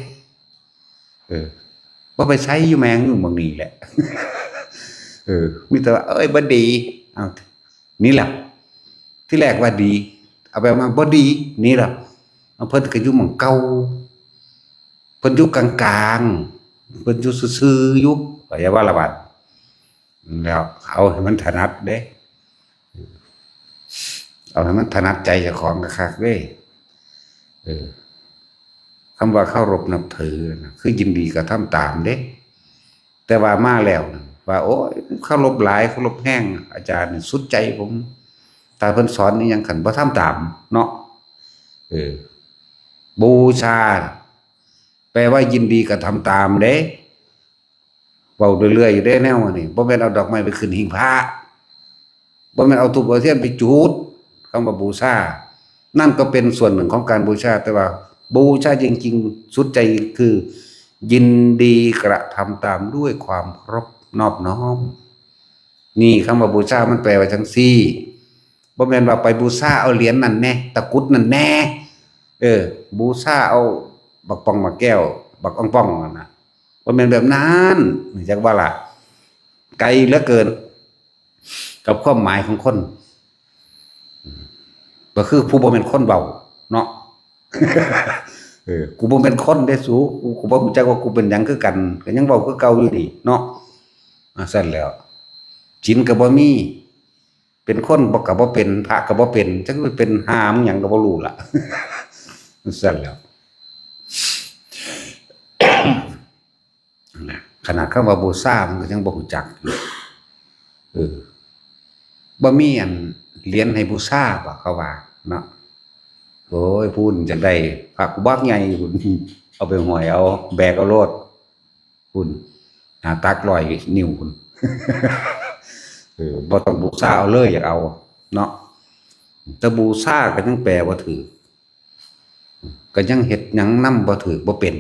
บ่ไปใช้อยู่แมงอยู่หม้องนี้แหละ มีแต่ว่าเอ้ยบ่ดีเอานี่แหละที่แรกว่าดีเอาไปมาบ่ดีนี่ล่ะเพิ่นก็อยู่หม้องเก่าเพิ่นอยู่กลางๆเพิ่นอยู่ซื่อๆอยู่ก็อย่าว่าละบาดแล้วเอาให้มันถนัดเด้เอาให้มันถนัดใจเจ้าของคักๆเด้คำว่าเคารพนับถือคือยินดีก็ทำตามเด้แต่ว่ามาแล้วว่าโอ้ยเคารพหลายเคารพแห้งอาจารย์สุดใจผมแต่เพิ่นสอนนี่ยังขันบ่ทำตามเนาะบูชาแปลว่ายินดีก็ทำตามเด้เว้าเรื่อยๆอยู่ได้แนวนี่บ่แม่นเอาดอกไม้ไปขึ้นหิ้งพระบ่แม่นเอาธูปเอาเทียนไปจุดคำว่าบูชานั่นก็เป็นส่วนหนึ่งของการบูชาแต่ว่าบูชาจริงๆสุดใจคือยินดีกระทำตามด้วยความเคารพนอบน้อมนี่คำว่าบูชามันแปลว่าจังซี่บ่แม่นว่าไปบูชาเอาเหรียญนั่นแน่ตะกุดนั่นแน่บูชาเอาบักปองบักแก้วบักอ่องป่องนั่นน่ะบ่แม่นแบบนั้นจักว่าล่ะไกลเหลือเกินกับความหมายของคนก็คือผู้บ่แม่นคนเว้าเนาะ กูบ่แม่นคนได้สูกูบ่รู้จักว่ากูเป็นหยังคือกันก็ยังเว้าคือเก่าอยู่นี่เนาะซั่นแล้วศีลก็บ่มีเป็นคนบ่ก็บ่เป็นพระก็บ่เป็นจักเป็นหามหยังก็บ่รู้ล่ะ ซั่นแล้ว ขนาดคำว่าบูชามันก็ยังบ่รู้จักอยู่บ่มีอันเหรียญให้บูชาบ่เขาว่าเนาะโอ้ยพูดจังได๋พระกูบักใหญ่พุ่นเอาไปห้อยเอาแบกเอาโลดพุ่นหาตัก100 นิ้วพุ่น บ่ต้องบูชาเอาเลยอยากเอาเนาะแต่บูชาก็ยังแปลบ่ถูกก็ยังเฮ็ดหยังนำบ่ถูกบ่เป็น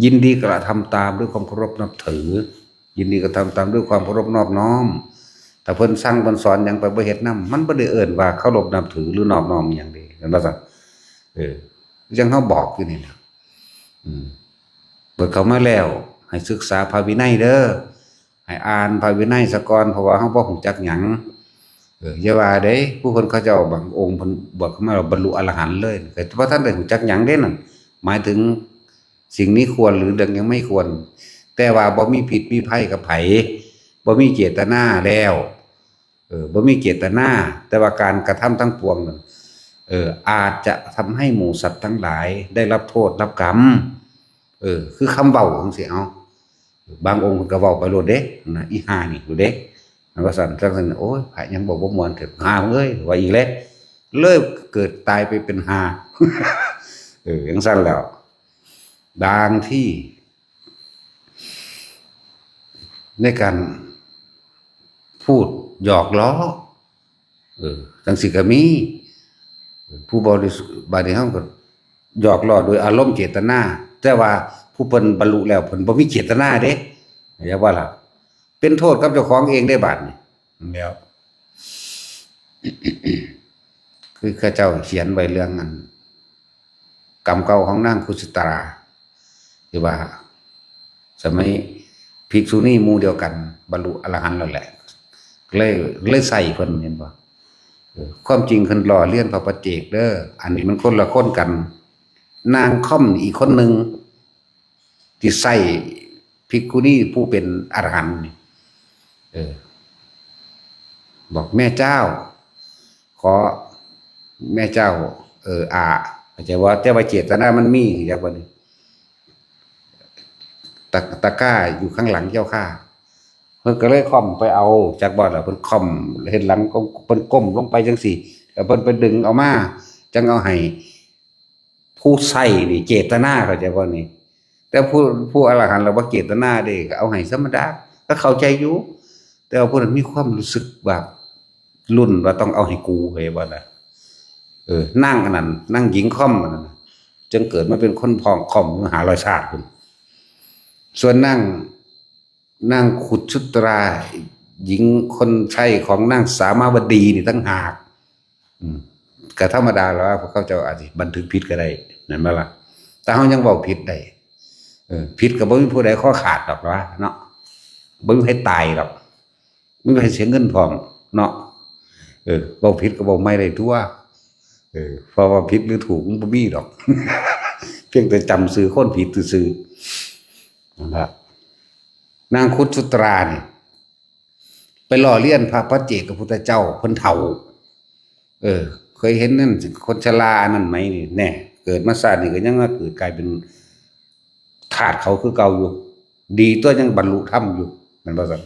ยินดีกระทำตามด้วยความเคารพนับถือยินดีกระทำตามด้วยความเคารพนอบน้อมแต่เพิ่นสั่งเพิ่นสอนหยังไปบ่เฮ็ดนำมันบ่ได้เอิ้นว่าเคารพนับถือหรือนอบน้อมหยังเด้เห็นบ่ซั่นจังเฮาบอกอยู่นี่นะเปิดเข้ามาแล้วให้ศึกษาพระวินัยเด้อให้อ่านพระวินัยซะก่อนเพราะว่าเฮาบ่ฮู้จักหยังอย่าว่าเด้ผู้คนเขาเจ้าบางองค์เพิ่นบวชเข้ามาแล้วบรรลุอรหันต์เลยแต่ว่าท่านได้ฮู้จักหยังเด้นั่นหมายถึงสิ่งนี้ควรหรือเรื่องยังไม่ควรแต่ว่าบ่มีผิดมีภัยกับไผบ่มีเจตนาแล้วบ่มีเจตนาแต่ว่าการกระทำทั้งปวงนั้นอาจจะทำให้หมู่สัตว์ทั้งหลายได้รับโทษรับกรรมคือคำเว้าจังซี่เอาบางองค์ก็เว้าไปโลดเด้นะอีห่านี่โลดเด้มันก็สั่นจังซั่นโอ้ยไผยังบ่ม่วนเถิดห่าเอ้ยว่าอีกแล้วเลยเกิดตายไปเป็นห่า จังซั่นแล้วบางที่ในการพูดหยอกล้อจังสิก็มีผู้บริสุทธิ์บาดนี้เฮาก็หยอกล้อโดยอารมณ์เจตนาแต่ว่าผู้เพิ่นบรรลุแล้วเพิ่นบ่มีเจตนาเด้อย่าว่าล่ะเป็นโทษกับเจ้าของเองได้บาดนี้แล้ว คือข้าเจ้าเขียนไว้เรื่องนั้นกรรมเก่าของนางคุสิตราที่ว่าสมัยภิกษุณีหมู่เดียวกันบรรลุอรหันต์แล้วแหละเลยใส่เพิ่นเห็นบ่ความจริงเพิ่นหล่อเลียนพระปัจเจกเด้ออันนี้มันคนละคนกันนางค่อมอีกคนหนึ่งที่ใส่ภิกษุณีผู้เป็นอรหันต์ เออบอกแม่เจ้าขอแม่เจ้าอาจจะว่าแต่ว่าเจตนามันมีอย่างวันนี้ตะกร้าอยู่ข้างหลังเจ้าข้าเพิ่นก็เลยค่อมไปเอาจากบ่อนแล้วเพิ่นค่อมเห็นหลังก็เพิ่นก้มลงไปจังสี่แล้วเพิ่นไปดึงเอามาจังเอาให้ผู้ใส่นี่เจตนาเขาจะว่านี่แต่ผู้อรหันต์เราบ่เจตนาเด้ก็เอาให้ธรรมดาก็เข้าใจอยู่แต่ว่าผู้นั้นมีความรู้สึกแบบรุ่นว่าต้องเอาให้กูเฮ้ยว่าน่ะนั่งอันนั้นนั่งหญิงค่อมอันนั้นจึงเกิดมาเป็นคนพองค่อมหารอยชาติคุณส่วนนั่งขุดชุตราหญิงคนใช้ของนั่งสามาวดีนี่ตั้งหากก็ธรรมดาแล้วพวกเขาจะอาจจะบันทึกผิดก็ได้นั่นไหมล่ะแต่เขายังบอกผิดได้ผิดกับบ่มีผู้ใดข้อขาดหรอกวะเนาะบ่มีใครตายหรอกไม่มีใครเสียเงินพร้อมเนาะบอกผิดก็บอกไม่ได้ทั่วเพราะว่าผิดหรือถูกมันบ่มีหรอก เพียงแต่จำซื้อคนผิดซื้อนะครับนางคุดสุตราเนี่ยไปหล่อเลี้ยนพระปัจเจกพุทธเจ้าเพิ่นเฒ่าเคยเห็นนั่นคนชรานั่นไหมนี่แน่เกิดมาชาตินี่ก็ยังมาเกิดกลายเป็นทาสเขาคือเก่าอยู่ดีตัวยังบรรลุธรรมอยู่มันบ่ซั่น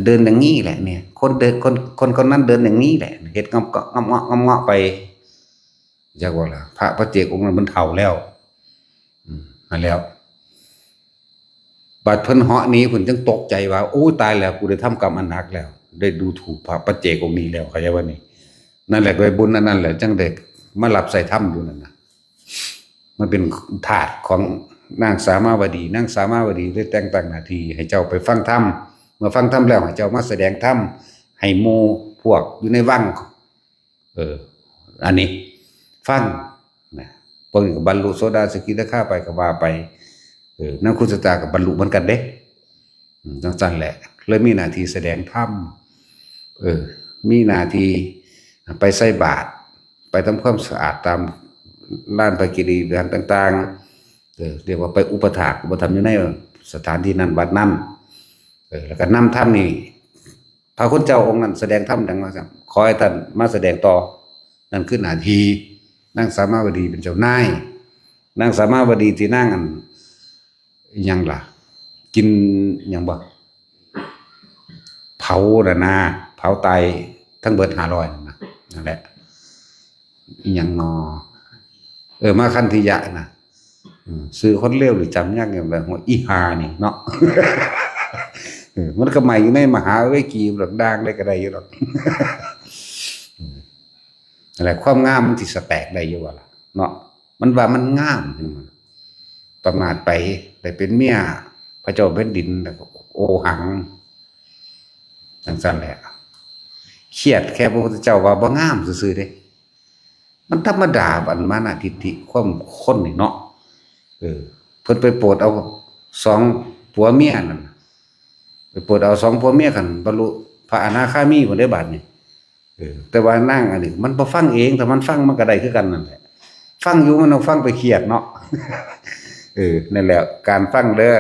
เดินอย่างนี้แหละเนี่ยคนเดินคนนั้นเดินอย่างนี้แหละเฮ็ดงอไปจักว่าล่ะพระปัจเจกองค์นั้นมันเฒ่าแล้วนั่นแล้วบัดเพิ่นเหาะนี้เพิ่นจึงตกใจว่าโอ้ตายแล้วกูได้ทำกรรมอันหนักแล้วได้ดูถูกพระปัจเจกองค์นี้แล้วเข้าใจว่านี่นั่นแหละด้วยบุญนั่นแหละจังได้มาหลับใส่ถ้ำอยู่นั่นน่ะมันเป็นถาดของนางสามาวดีนางสามาวดีได้แต่งตั้งหน้าที่ให้เจ้าไปฟังธรรมเมื่อฟังธรรมแล้วให้เจ้ามาแสดงธรรมให้หมู่พวกอยู่ในวังอันนี้ฟังนะเพิ่นก็บรรลุโสดาสกิทาคาไปก็ว่าไปนางคุสตากับบรรลุเหมือนกันเด้จังซั่นแหละเลยมีหน้าที่แสดงธรรมมีหน้าที่ไปใส่บาตรไปทำความสะอาดตามลานพระกิริยานต่างๆเรียกว่าไปอุปถากอุปถัมภ์อยู่ในสถานที่นั้นวัดนั้นแล้วก็นำธรรมนี่พระคุณเจ้าองค์นั้นแสดงธรรมดังว่าครับขอให้ท่านมาแสดงต่อนั่นคือหน้าที่นางสามาวดีเป็นเจ้านายนางสามาวดีที่นั่งอันยังล่ะกินยังบ่เผาน่ะนะเผาตายทั้งเบิด500นั่นแหละยังงอมาคันธิยะนะซื้อคนเร็วหรือจำยากอย่างไรหัวอีหานี่เนาะ มันก็ใหม่อยู่ในมหาวิกีหลักด่างได้ก็ได้อยู่หรอก อะไรความงามมันที่สแตกได้อยู่ว่าล่ะเนาะมันว่ามันงามประมาทไปได้เป็นเมียพระเจ้าแผ่นดินแล้วก็โอหังจังซั่นแหละเครียดแค่พระพุทธเจ้าว่าบ่งามซื่อๆเด้มันธรรมดาบันมานะทิฏฐิความคนนี่เนาะเพิ่นไปโปรดเอา2ผัวเมียนั่นไปโปรดเอา2ผัวเมียกันบรรลุพระอนาคามีพุ่นได้บัดนี้แต่ว่านั่งอันนี้มันบ่ฟังเองแต่มันฟังมันก็ได้คือกันนั่นแหละฟังอยู่มันต้องฟังไปเครียดเนาะนั่นแหละการฟังเด้อ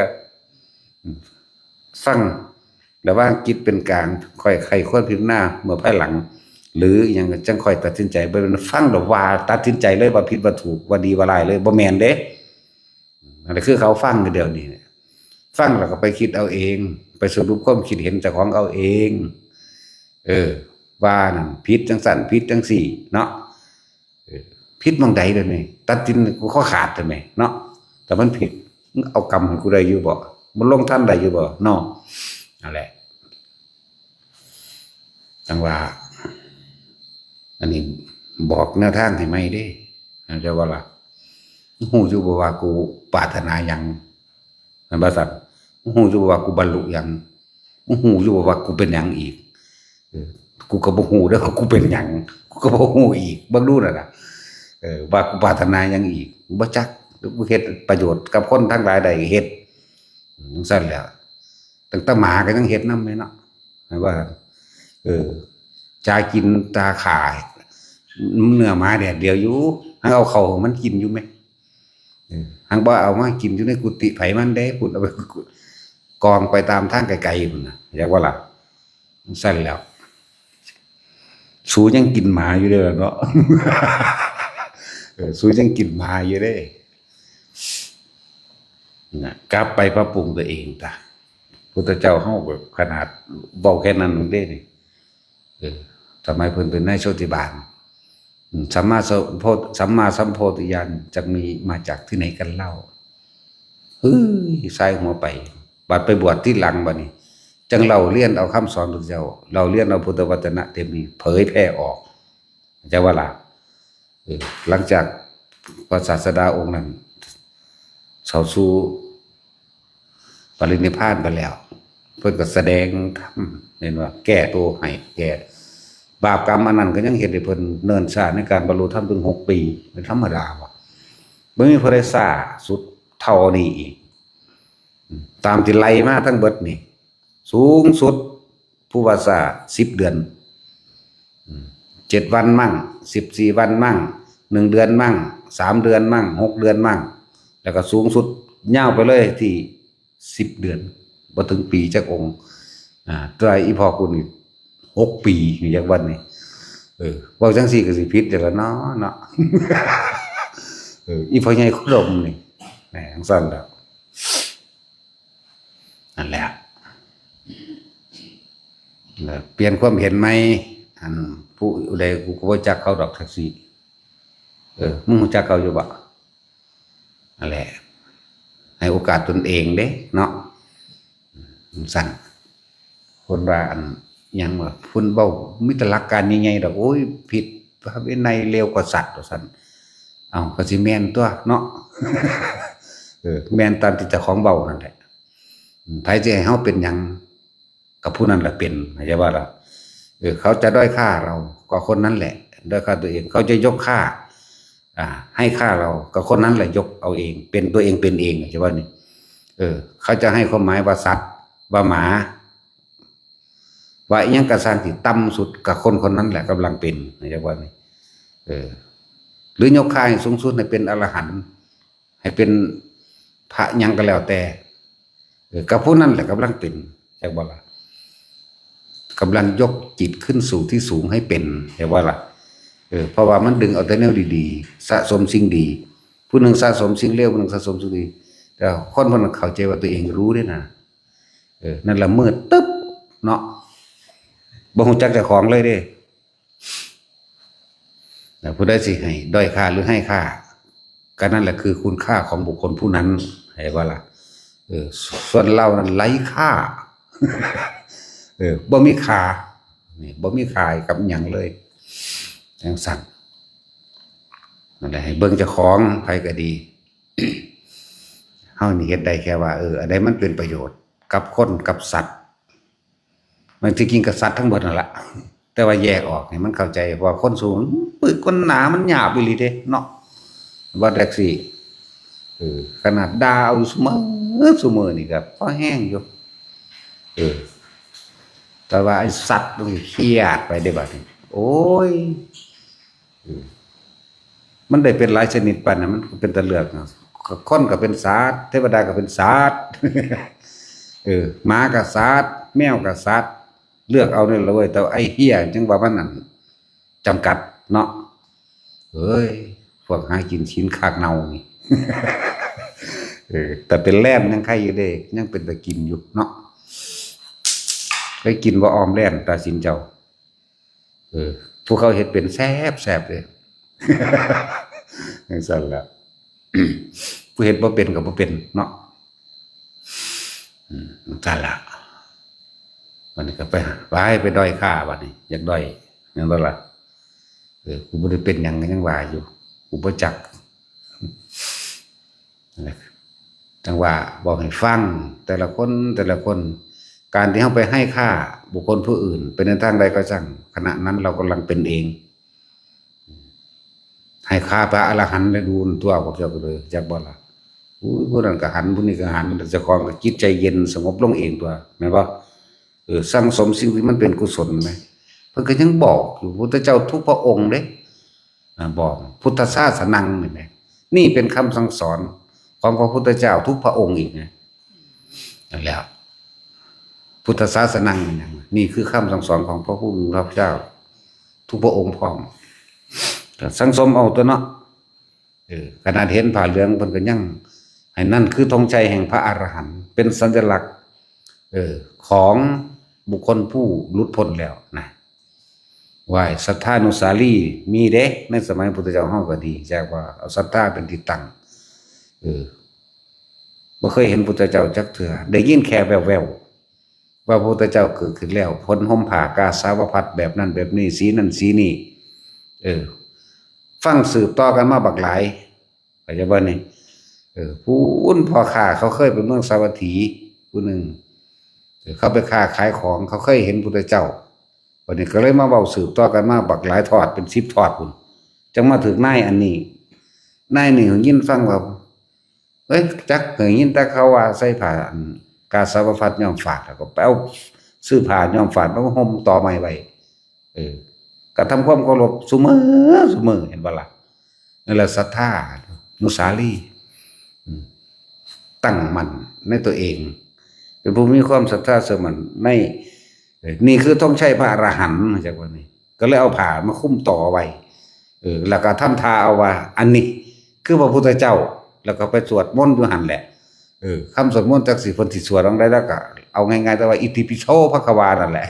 ฟังแล้วว่าจิตเป็นกลางค่อยใครควรพิจารณาเมื่อภายหลังหรืออย่างจังค่อยตัดสินใจบ่เป็นฟังดอกว่าตัดสินใจเลยว่าผิดว่าถูกว่าดีว่าร้ายเลยบ่แม่นเด้นั่นคือเขาฟังเดี๋ยวนี้ฟังแล้วก็ไปคิดเอาเองไปสรุปความคิดเห็นเจ้าของเอาเองว่านั่นผิดจังสั่นผิดจังสี่เนาะผิดบางใดเลยนี่ตัดสินกูข้อขาดทำไมเนาะแต่มันผิดเอากรรมให้กูได้อยู่บ่มันลงท่านได้อยู่บ่เนาะนั่นแหละจังว่าอันนี้บอกแนวทางให้ไหมเด้จะว่าล่ะหูอยู่บ่ว่ากูปรารถนาหยังนั่นบ่ซั่นหูอยู่บ่ว่ากูบรรลุหยังหูอยู่บ่ว่ากูเป็นหยังอีกกูก็บ่ฮู้เด้อกูเป็นหยังกูก็บ่ฮู้อีกเบิ่งดูนั่นน่ะว่ากูปรารถนาหยังอีกบ่จักกูเฮ็ดประโยชน์กับคนทั้งหลายได้เฮ็ดจังซั่นแหละตั้งแต่หมาก็ยังเฮ็ดนำเลยเนาะว่าจากินตาขายเนื้อหมาแดดเดียวอยู่หังเอาเข้ามันกินอยู่มั้ยหังบ่เอามากินอยู่ในกุฏิไผมันเด้พุ่นเอาไปกองไปตามทางไกลๆพุ่นน่ะอยากว่าล่ะ สั้นแล้วสูยังกินหมาอยู่เลยเนาะ สูยังกินหมาอยู่เลยนะกลับไปปรับปรุงตัวเองตาพุทธเจ้าเฮาแบบขนาดเบาแค่นั้นได้นี่ทำไมเพิ่นเป็นนายโชติบาลสัมมาสัมโพธิญาณจะมีมาจากที่ไหนกันเล่าใส่หัวไปบัดไปบวชที่หลังบัดนี้จังเราเรียนเอาคำสอนพุทธเจ้าเราเรียนเอาพุทธวจนะเต็มนี้เผยแพร่ออกจะว่าล่ะหลังจากพระศาสดาองค์นั้นเข้าสู่ปรินิพพานไปแล้วเพิ่นก็แสดงธรรมเห็นว่าแก้ตัวให้แก้บาปกรรมอันนั้นก็ยังเฮ็ดให้เพิ่นเนิ่นช้าในการบรรลุธรรมถึง6 ปีเป็นธรรมดาว่ะบ่มีผู้ใดช้าสุดเท่านี้อีกตามที่ไล่มาทั้งเบิดนี่สูงสุดผู้ว่าช้า10 เดือน7 วันมั่ง14 วันมั่ง1 เดือนมั่ง3 เดือนมั่ง6 เดือนมั่งแล้วก็สูงสุดยาวไปเลยที่10 เดือนบ่ถึงปีจักองค์ตรายอีพ่อคุณนี่6 ปีอย่างวันนี้เว้าจังซี่ก็สิผิดเด้อล่ะเนาะ อีพ่อใหญ่คุดมนี่แหมจังซั่นแล้วนั่นแหละแล้วเปลี่ยนความเห็นไหมอันผู้ใดกูก็บ่จักเขาดอกแท็กซี่มึงรู้จักเขาอยู่บ่นั่นแหละให้โอกาสตนเองเด้เนาะสั่นคนว่าอันยังว่าพุ่นเบ้ามีแต่หลักการยังไงดอกโอ้ยผิดพระวินัยเร็วกว่าสัตว์ว่าซั่นเอาก็สิแม่นตัวเนาะ แม่นตามที่เจ้าของเบ้านั่นแหละไผสิให้เฮาเป็นหยังกับผู้นั้นล่ะเป็นเข้าใจว่าล่ะเขาจะด้อยค่าเราก็คนนั้นแหละด้อยค่าตัวเองเขาจะยกค่าให้ค่าเราก็คนนั้นแหละยกเอาเองเป็นตัวเองเป็นเองใช่ป่ะนี่เขาจะให้ความหมายว่าสัตว์ว่าหมาว่าอีหยังกระสร้างที่ต่ำสุดกับคนคนนั้นแหละกำลังเป็นใช่ป่ะนี่หรือยกค่าให้สูงสุดให้เป็นอรหันต์ให้เป็นพระยังก็แล้วแต่กับผู้นั้นแหละกำลังเป็นใช่ป่ะล่ะกำลังยกจิตขึ้นสู่ที่สูงให้เป็นใช่ป่ะล่ะเพราะว่ามันดึงเอาแต่แนวดีๆสะสมสิ่งดีผู้หนึ่งสะสมสิ่งเลวผู้หนึ่งสะสมสิ่งดีแต่คนมันเข้าใจว่าตัวเองรู้ด้วยนะนั่นละมืดตึ๊บเนาะบ่ฮู้จักเจ้าของเลยเด้แต่ผู้ใดสิให้ด้อยค่าหรือให้ค่าก็นั่นแหละคือคุณค่าของบุคคลผู้นั้นเห็นว่าล่ะส่วนเรานั้นไร้ค่า บ่มีค่านี่บ่มีค่ากับหยังเลยจังสั่นนั่นแหละให้เบิ่งเจ้าของไผก็ดี เฮานี่เฮ็ดได้แค่ว่าอันใดมันเป็นประโยชน์กับคนกับสัตว์มันที่จริงกับสัตว์ทั้งหมดนั่นล่ะแต่ว่าแยกออกให้มันเข้าใจว่าคนสูงปึกคนหนามันหยาบอีหลีเด้เนาะว่าแท็กซี่ขนาดด่าเอาซุมื้อนี่ก็พอแห้งอยู่แต่ว่าไอ้สัตว์มันเครียดไปได้บัดนี้โอ้ยมันได้เป็นหลายชนิดปานนั้นมันเป็นตะเลือกคนก็เป็นสัตว์เทวดาก็เป็นสัตว์ หมาก็สัตว์แมวก็สัตว์เลือกเอาเนี่ยเลยเว้ยแต่ไอ้เหี้ยจังว่ามันนั่นจำกัดเนาะพวกหากินชิ้นคากเน่านี่ แต่เป็นแล่นยังใครอยู่เด้ยังเป็นตะกินอยู่เนาะไปกินว่าออมแล่นตาสินเจ้าพวกเขาเฮ็ดเป็นแซ่บเลย จังซั่นล่ะ ผู้เฮ็ดบ่เป็นก็บ่เป็นเนาะจังล่ะวันนี้ก็ไปด้อยค่าบัดนี้อยากด้อยหยังบ่ล่ะกูบ่ได้เป็นหยังยังว่าอยู่กูบ่จักจังว่าบอกให้ฟังแต่ละคนการที่เฮาไปให้ค่าบุคคลผู้อื่นเป็นในทางใดก็ช่างขณะนั้นเรากำลังเป็นเองให้ค่าพระอรหันต์ได้ดูตัวพวกเจ้าก็เลยจักบ่ล่ะผู้นั้นก็หันผู้นี้ก็หันเจ้าของก็จิตใจเย็นสงบลงเองตัวแม่นบ่สร้างสมสิ่งที่มันเป็นกุศลไหมเพิ่นก็ยังบอกอยู่พุทธเจ้าทุกพระองค์เด้บอกพุทธศาสนังนี่เป็นคำสั่งสอนของพระพุทธเจ้าทุกพระองค์อีกนะนั่นแหละ พุทธศาสนาอย่างนี่คือคำสั่งสอนของพระผู้มีพระเจ้าทุกพระองค์พร้อมสังสมเอาตัวเนาะขนาดเห็นผ่าเหลืองเพิ่นก็ยังให้นั่นคือธงชัยแห่งพระอรหันต์เป็นสัญลักษณ์ของบุคคลผู้หลุดพ้นแล้วนะไหว้ศรัทธานุสารีมีเด้ในสมัยพุทธเจ้าเฮาก็ดีแจ้งว่าเอาศรัทธาเป็นที่ตั้งบ่เคยเห็นพุทธเจ้าจักเทื่อได้ยินแค่แว่วๆว่าพระพุทธเจ้าเกิดขึ้นแล้วพ้นห่มผ้ากาสาวพัสแบบนั้นแบบนี้สีนั้นสีนี้ฟังสืบต่อกันมาบักหลายเข้าใจบ่นี่ผู้อุ้นพ่อค้าเขาเคยไปเมืองสาวัตถีผู้หนึ่งเขาไปค้าขายของเขาเคยเห็นพุทธเจ้าวันนี้ก็เลยมาเว้าสืบต่อกันมาบักหลายทอดเป็น10ทอดพุ่นจังมาถึงนายอันนี้นายนี่ยินฟังว่าจักเคยยินแต่เขาว่าใส่ผ้ากาสาวพัสย้อมฝาดแล้วก็ไปเอาซื้อผ้าย้อมฝาดมาห่มต่อไม้ไว้ก็ทำความเคารพซุมื้อเห็นบ่ล่ะนั่นแหละศรัทธานุสาลีตั้งมั่นในตัวเองเป็นผู้มีความศรัทธาเสื่อมั่นในนี่คือต้องใช้พระอรหันต์จากวันนี้ก็เลยเอาผ้ามาคุ้มต่อไว้แล้วก็ทำทาเอาว่าอันนี้คือพระพุทธเจ้าแล้วก็ไปสวดมนต์อยู่หั่นแหละคำสวดมนต์จักสิเพิ่นสิสวดลงได้แล้วก็เอาง่ายๆแต่ว่าอิติปิโสภควานั่นแหละ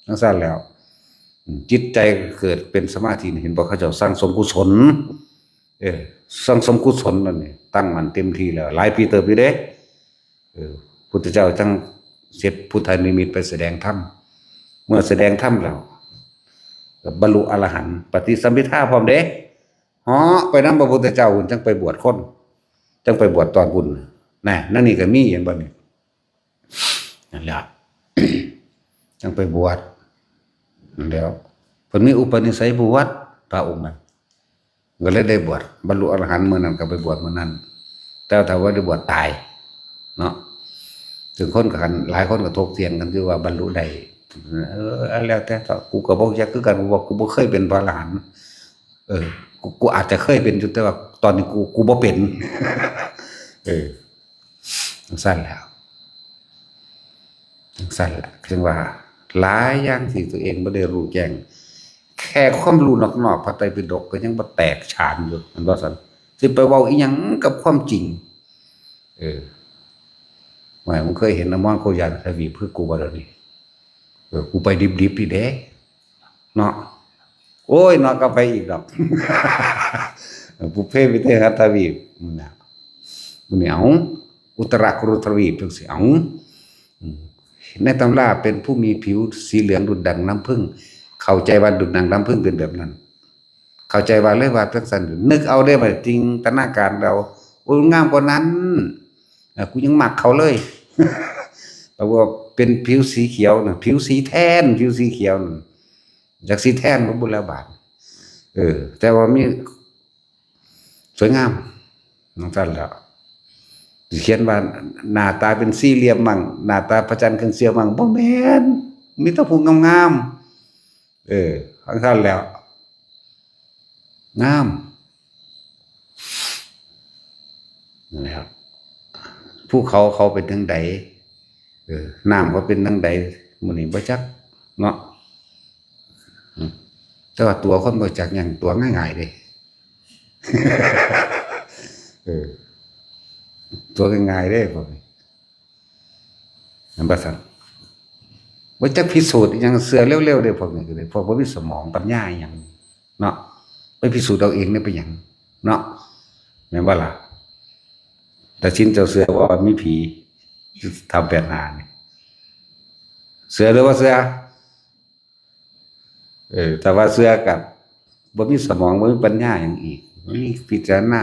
ทั้งสั้นแล้วจิตใจเกิดเป็นสมาธิเห็นบอกเขาเจ้าสร้างสมกุศลสร้างสมกุศลนั่นนี่ตั้งมันเต็มที่แล้วหลายปีเติบอยู่เด้พุทธเจ้าจังเสร็จพุทธานิมิตไปแสดงธรรมเมื่อแสดงธรรมแล้วบรรลุอรหันต์ปฏิสัมภิทาพร้อมเด้ไปนำพระพุทธเจ้าจังไปบวชคนจังไปบวชตอนบุญนั่นนี่ก็มีเห็นบ่นี่นั่นแหละจังไปบวชแล้วเพิ่นมีอุปนิสัยบวชพระองค์นั้นก็เลยได้บวชบรรลุอรหันต์มื้อนั้นก็ไปบวชมื้อนั้นแต่ถ้าว่าได้บวชตายเนาะถึงคนกันหลายคนก็ถกเถียงกันอยู่ว่าบรรลุได้แล้วแต่กูก็บ่จักคือกันกูบอกกูบ่เคยเป็นพระอรหันต์กูอาจจะเคยเป็นอยู่แต่ว่าตอนนี้กูบ่เป็นสั้นแล้วสั้นละจึงว่าหลายอย่างที่ตัวเองบ่ได้รู้แจ้งแค่ความรู้นอกๆพระไตรปิฎกก็ยังบ่แตกฉานอยู่มันบ่ซั่นสิไปเว้าอีหยังกับความจริงว่าผมเคยเห็นน้ำมันโคยานทวีเพื่อกูบ่ได้นี่กูไปดิบๆนี่เด้เนาะโอ้ยเนาะก็ไปอีกดอกบุพเพวิเทหทวีปมันน่ะมันเอาอุตรกุรุทวีปจังซี่เอาในตำราเป็นผู้มีผิวสีเหลืองดุจดังน้ำผึ้งเข้าใจว่าดุจดังน้ำผึ้งเป็นแบบนั้นเข้าใจว่าเลยว่าจังซั่นนึกเอาได้บ่จริงตนาการเราโอ้งามกว่านั้นกูยังมักเขาเลยแปลว่าเป็นผิวสีเขียวน่ะผิวสีแทนผิวสีเขียวน่ะจากสีแทนบ่บุญแล้วบาทแต่ว่ามีสวยงามนั่นซั่นแล้วเขียนว่าหน้าตาเป็นสี่เหลี่ยมมั่งหน้าตาพระจันทร์เครื่องเสียวมั่งบ่แม่นมีแต่ผู้งามๆทั้งซั่นแล้วงามนั่นแหละภูเขาเป็นจังไดน้ำก็เป็นจังไดมื้อนี้บ่จักเนาะแต่ว่าตัวคนบ่จักหยังตัวง่ายๆเด้ตัวง่ายๆเด้พวกนี้นั่นบ่ซั่นบ่จักพิสูจน์หยังเสือเร็วๆเด้พวกนี้ก็ได้พวกบ่มีสมองปัญญาหยังเนาะไปพิสูจน์เอาเองได้เป็นหยังเนาะแม่นบ่ล่ะแต่ชิ้นเจ้าเสือว่ามีผีทำแบบนั้นนี่เสือหรือว่าเสือแต่ว่าเสือกับบ่มีสมองบ่มีปัญญาอย่างอีกมีพิจารณา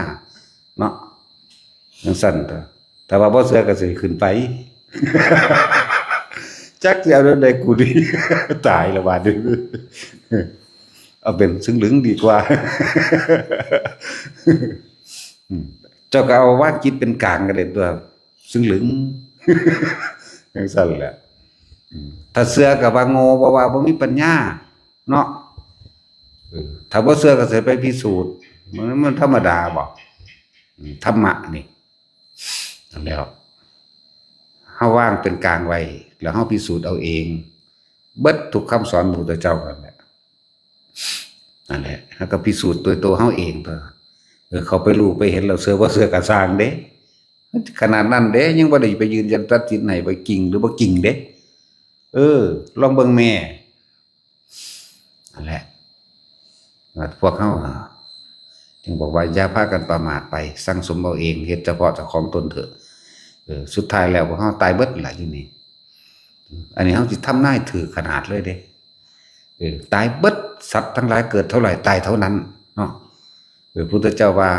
เนาะจังซั่นแต่ว่าบ่เสือก็สิขึ้นไปจักสิเอาได้กูดีตายแล้วบาดนี้เอาเป็นซึ่งหลึงดีกว่าเจ้าก็เอาว่าจิตเป็นกลางกันเลยตัวซึ่งหลึงจังซั่นแหละถ้าเสือก็ว่าโง่ว่าบ่มีปัญญาเนาะถ้าบ่เชื่อก็สิไปพิสูจน์มันธรรมดาบ่ธรรมะนี่นั่นแล้วเฮ าว่างเป็นกลางไว้แล้วเฮาพิสูจน์เอาเองเบิดทุกคำสอนพระพุทธเจ้ากันแหละนั่นแหละแล้วก็พิสูจน์ตัวเฮาเองเถอะเขาไปรู้ไปเห็นเราเสือว่าเสือกระสร้างเด้ขนาดนั้นเด้ยังบ่ได้ไปยืนยันตัดสินไหนว่าจริงหรือบ่จริงเด้ลองเบิ่งแม่นั่นแหละพวกเฮาจึงบอกว่าอย่าพากันประมาทไปสั่งสมเอาเองเฮ็ดเฉพาะเจ้าของตนเถอะสุดท้ายแล้วพวกเฮาตายเบิดล่ะอยู่นี่อันนี้เฮาสิทำนายถือขนาดเลยเด้ตายเบิดสัตว์ทั้งหลายเกิดเท่าไหร่ตายเท่านั้นเนาะพระพุทธเจ้าว่า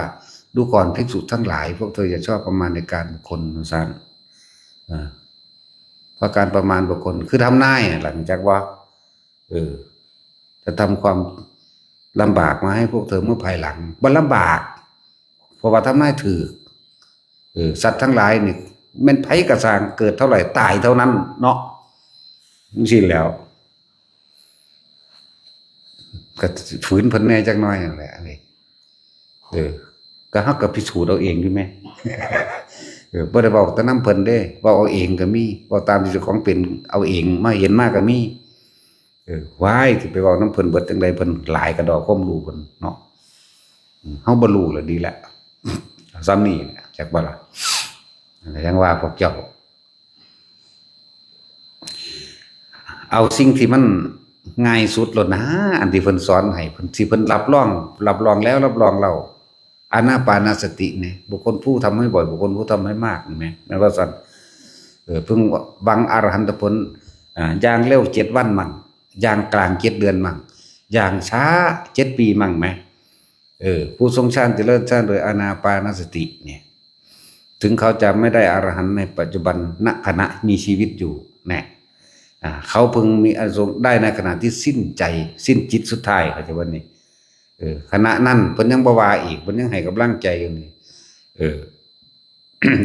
ดูก่อนภิกษุทั้งหลายพวกเธออย่าชอบประมาณในการบุคคลซั่นเพราะการประมาณบุคคลคือทำนายหลังจากว่าจะทำความลำบากมาให้พวกเธอเมื่อภายหลังบ่ลำบากเพราะว่าทำนายถือสัตว์ทั้งหลายนี่แม่นไผกระสร้างเกิดเท่าไหร่ตายเท่านั้นเนาะจังซี่แล้วก็ฝืนเพิ่นแน่จักหน่อยนั่นแหละนี่ก็เฮาก็พิสูจน์เอาเองอยู่แม่บ่ได้บอกแต่นำเพิ่นเด้เว้าเอาเองก็มีเว้าตามที่เจ้าของเป็นเอาเองมาเห็นมาก็มีว้ายสิไปเว้านำเพิ่นเบิดจังได๋เพิ่นหลายกระดอกความรู้เพิ่นเนาะเฮาบ่รู้แล้วดีแล้วซ้ำนี่แหละจักบ่ล่ะยังว่าพวกเจ้าเอาสิ่งที่มันง่ายสุดแล้วนะอันที่เพิ่นสอนให้เพิ่นสิเพิ่นรับรองแล้วรับรองเราอานาปานสติเนี่ยบุคคลผู้ทำให้บ่อยบุคคลผู้ทำให้มากเห็นไหมแม่ว่าสั่นเพิ่งบังอรหันตผลอย่างเร็ว7 วันมั่งอย่างกลาง7 เดือนมั่งอย่างช้า7 ปีมั่งไหมผู้ทรงฌานเจริญฌานโดยอานาปานสติเนี่ยถึงเขาจะไม่ได้อรหันต์ในปัจจุบันณขณะมีชีวิตอยู่แน่เขาเพิ่งมีอารมณ์ได้ในขณะที่สิ้นใจสิ้นจิตสุดท้ายเขาจะว่านี่ขณะนั้นเพิ่นยังบ่ว่าอีกเพิ่นยังให้กำลังใจอยู่นี่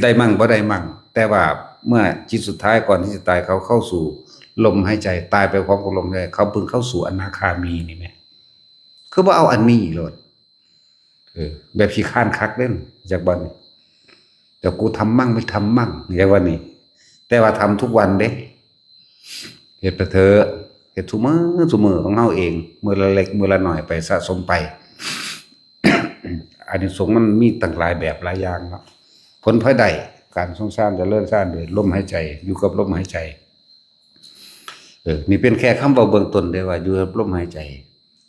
ได้มั่งบ่ได้มั่งแต่ว่าเมื่อจิตสุดท้ายก่อนที่จะตายเขาเข้าสู่ลมหายใจตายไปพร้อมกับลมหายใจเขาเพิ่งเข้าสู่อนาคามีนี่แม่คือบ่เอาอันนี้โลดแบบขี้ข้านคักเด้นจากบ่นี่แต่กูทำมั่งไม่ทำมั่งอย่างว่านี่แต่ว่าทำทุกวันเด้เฮ็ดไปเถอะเฮ็ดทุกมื้อของเฮาเองมื้อละเล็กมื้อละน้อยไปสะสมไป อานิสงส์มันมีตั้งหลายแบบหลายอย่างเนาะผลพลอยได้การทรงฌานเจริญฌานโดยลมหายใจอยู่กับลมหายใจนี่เป็นแค่คำเว้าเบื้องต้นได้ว่าอยู่กับลมหายใจ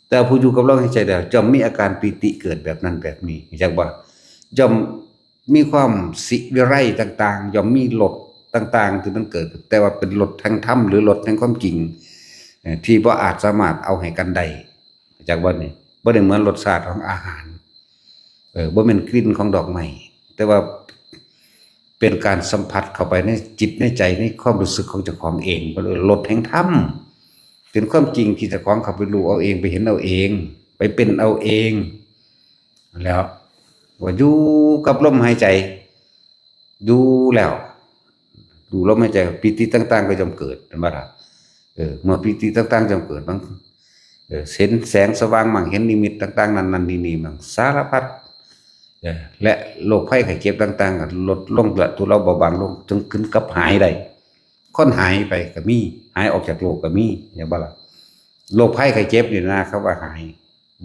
แต่ผู้อยู่กับลมหายใจแล้วจะมีอาการปีติเกิดแบบนั้นแบบนี้จักว่าย่อมมีความสิวิไลต่างๆย่อมมีรสต่างๆที่มันเกิดแต่ว่าเป็นรสแห่งธรรมหรือรสแห่งความจริงที่บ่อาจสามารถเอาให้กันได้จากว่านี่บ่ได้เหมือนรสชาติของอาหารบ่แม่นกลิ่นของดอกไม้แต่ว่าเป็นการสัมผัสเข้าไปในจิตในใจในความรู้สึกของเจ้าของเองบ่ได้รสแห่งธรรมเป็นความจริงที่เจ้าของเข้าไปรู้เอาเองไปเห็นเอาเองไปเป็นเอาเองแล้วว่าอยู่กับลมหายใจดูแล้วดูลมหายใจปิติต่างๆก็ย่อมเกิดเห็นบ่ล่ะเมื่อปิติต่างๆย่อมเกิดบางเห็นแสงสว่างมั่งเห็นนิมิตต่างๆนั้นๆนี่ๆมั่งสารพัดและโรคภัยไข้เจ็บต่างๆก็ลดลงละตัวเราเบาบางลงจนขึ้นกับหายได้คนหายไปก็มีหายออกจากโลกก็มีอย่างบ่ล่ะโรคภัยไข้เจ็บนี่นะเขาว่าหาย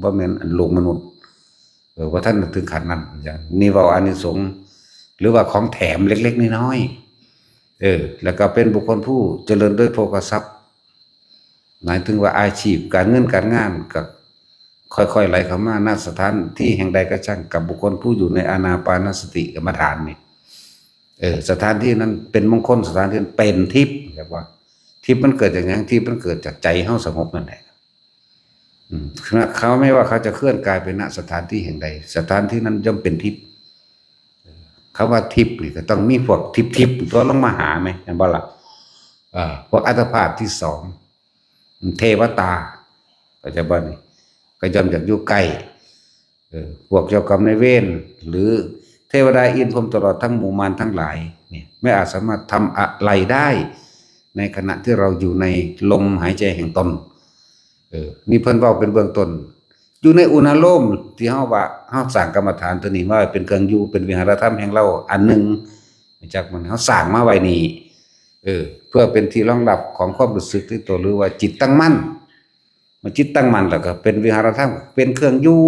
บ่แม่นอันโลกมนุษย์ว่าท่านถึงขั้นนั้นอย่างนี่ว่าอานิสงส์หรือว่าของแถมเล็กๆน้อยๆแล้วก็เป็นบุคคลผู้เจริญด้วยโภคทรัพย์หมายถึงว่าอาชีพการเงินการงานก็ค่อยๆไหลเข้ามาณสถานที่แห่งใดก็ช่างกับบุคคลผู้อยู่ในอานาปานสติกรรมฐานนี่สถานที่นั้นเป็นมงคลสถานที่เป็นทิพย์เรียกว่าทิพย์มันเกิดจากอย่างทิพย์มันเกิดจากใจเฮาสงบนั่นแหละเขาไม่ว่าเขาจะเคลื่อนกายไปณสถานที่แห่งใดสถานที่นั้นย่อมเป็นทิพย์เขาว่าทิพย์นี่ก็ต้องมีพวกทิพย์ตัวลงมาหาไหมเห็นบ่ล่ะพวกอัตภาพที่สองเทวตาก็จะบ่นี่ก็ย่อมจากอยู่ใกล้พวกเจ้ากรรมนายเวรหรือเทวดาอินพรหมตลอดทั้งหมู่มารทั้งหลายเนี่ยไม่อาจสามารถทำอะไรได้ในขณะที่เราอยู่ในลมหายใจแห่งตนนี่เพิ่นเว้าเป็นเบื้องต้นอยู่ในอุณโลมที่เฮาว่าเฮาสร้างกรรมฐานตัวนี้ว่าเป็นเครื่องอยู่เป็นวิหารธรรมแห่งเราอันหนึ่งจากมันเฮาสร้างมาไว้นี่ เพื่อเป็นที่รองรับของความรู้สึกที่ตัวหรือว่าจิตตั้งมั่นมาจิตตั้งมั่นแล้วก็เป็นวิหารธรรมเป็นเครื่องอยู่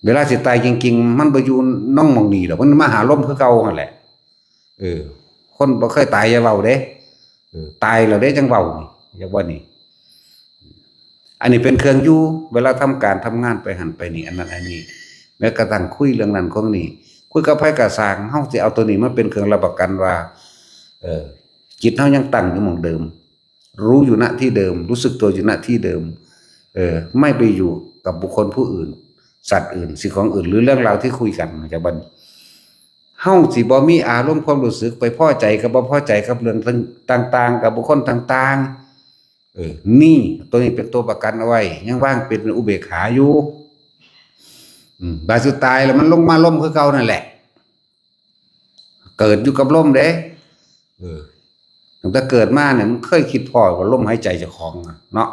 เวลาสิตายจริงๆมันบ่อยู่น้องมองนี่ดอกมันมาหาลมคือเก่าหั่นแหละคนบ่เคยตายอย่าเว้าเด้ตายแล้วเด้จังเว้านี่อย่าว่านี่อันนี้เป็นเครื่องอยู่เวลาทำการทำงานไปหันไปนี่อันนั้นอันนี้แม้กระทั่งคุยเรื่องนั้นของนี่คุยกับไผก็สร้างเฮาสิเอาตัวนี้มาเป็นเครื่องรับประกันว่าจิตเฮายังตั้งอยู่หม้องเดิมรู้อยู่ณที่เดิมรู้สึกตัวอยู่ณที่เดิมไม่ไปอยู่กับบุคคลผู้อื่นสัตว์อื่นสิ่งของอื่นหรือเรื่องราวที่คุยกันจากบัดเฮาสิบ่มีอารมณ์ความรู้สึกไปพอใจกับบ่พอใจกับเรื่องต่างๆกับบุคคลต่างๆนี่ตัวนี้เป็นตัวประกันเอาไว้ยังว่างเป็นอุเบกขาอยู่บาดสุดตายแล้วมันลงมาล่มคือเก่านั่นแหละเกิดอยู่กับลมเด้ตั้งแต่เกิดมาเนี่ยมันเคยคิดพอว่าลมหายใจเจ้าของเนาะ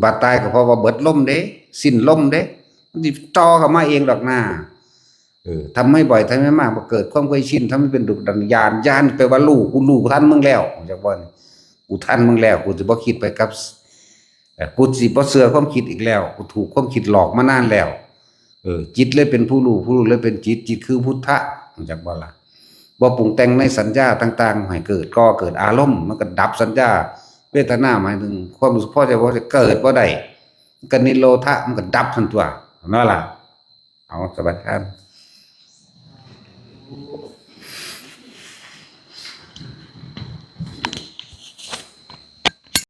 บาดตายก็เพราะว่าเบิดลมเด้สิ้นลมเด้มันสิต่อเข้ามาเองดอกหน้าทำไม่บ่อยทำไม่มากพอเกิดความเคยชินทำให้เป็นดุจดันญาณแปลว่าลูกกูทันมึงแล้วจากบ่กูทันมึงแล้วกูสิบ่คิดไปกับกูสิบ่เชื่อความคิดอีกแล้วกูถูกความคิดหลอกมานานแล้วจิตเลยเป็นผู้รู้เลยเป็นจิตคือพุทธะจากบ่ล่ะบ่ปรุงแต่งในสัญญาต่างๆให้เกิดก็เกิดอารมณ์มันก็ดับสัญญาเวทนาหมายถึงความรู้สึกพอใจว่าจะเกิดบ่ได้ก็นิโรธะมันก็ดับทันตัวนั่นล่ะเอาสบายครับ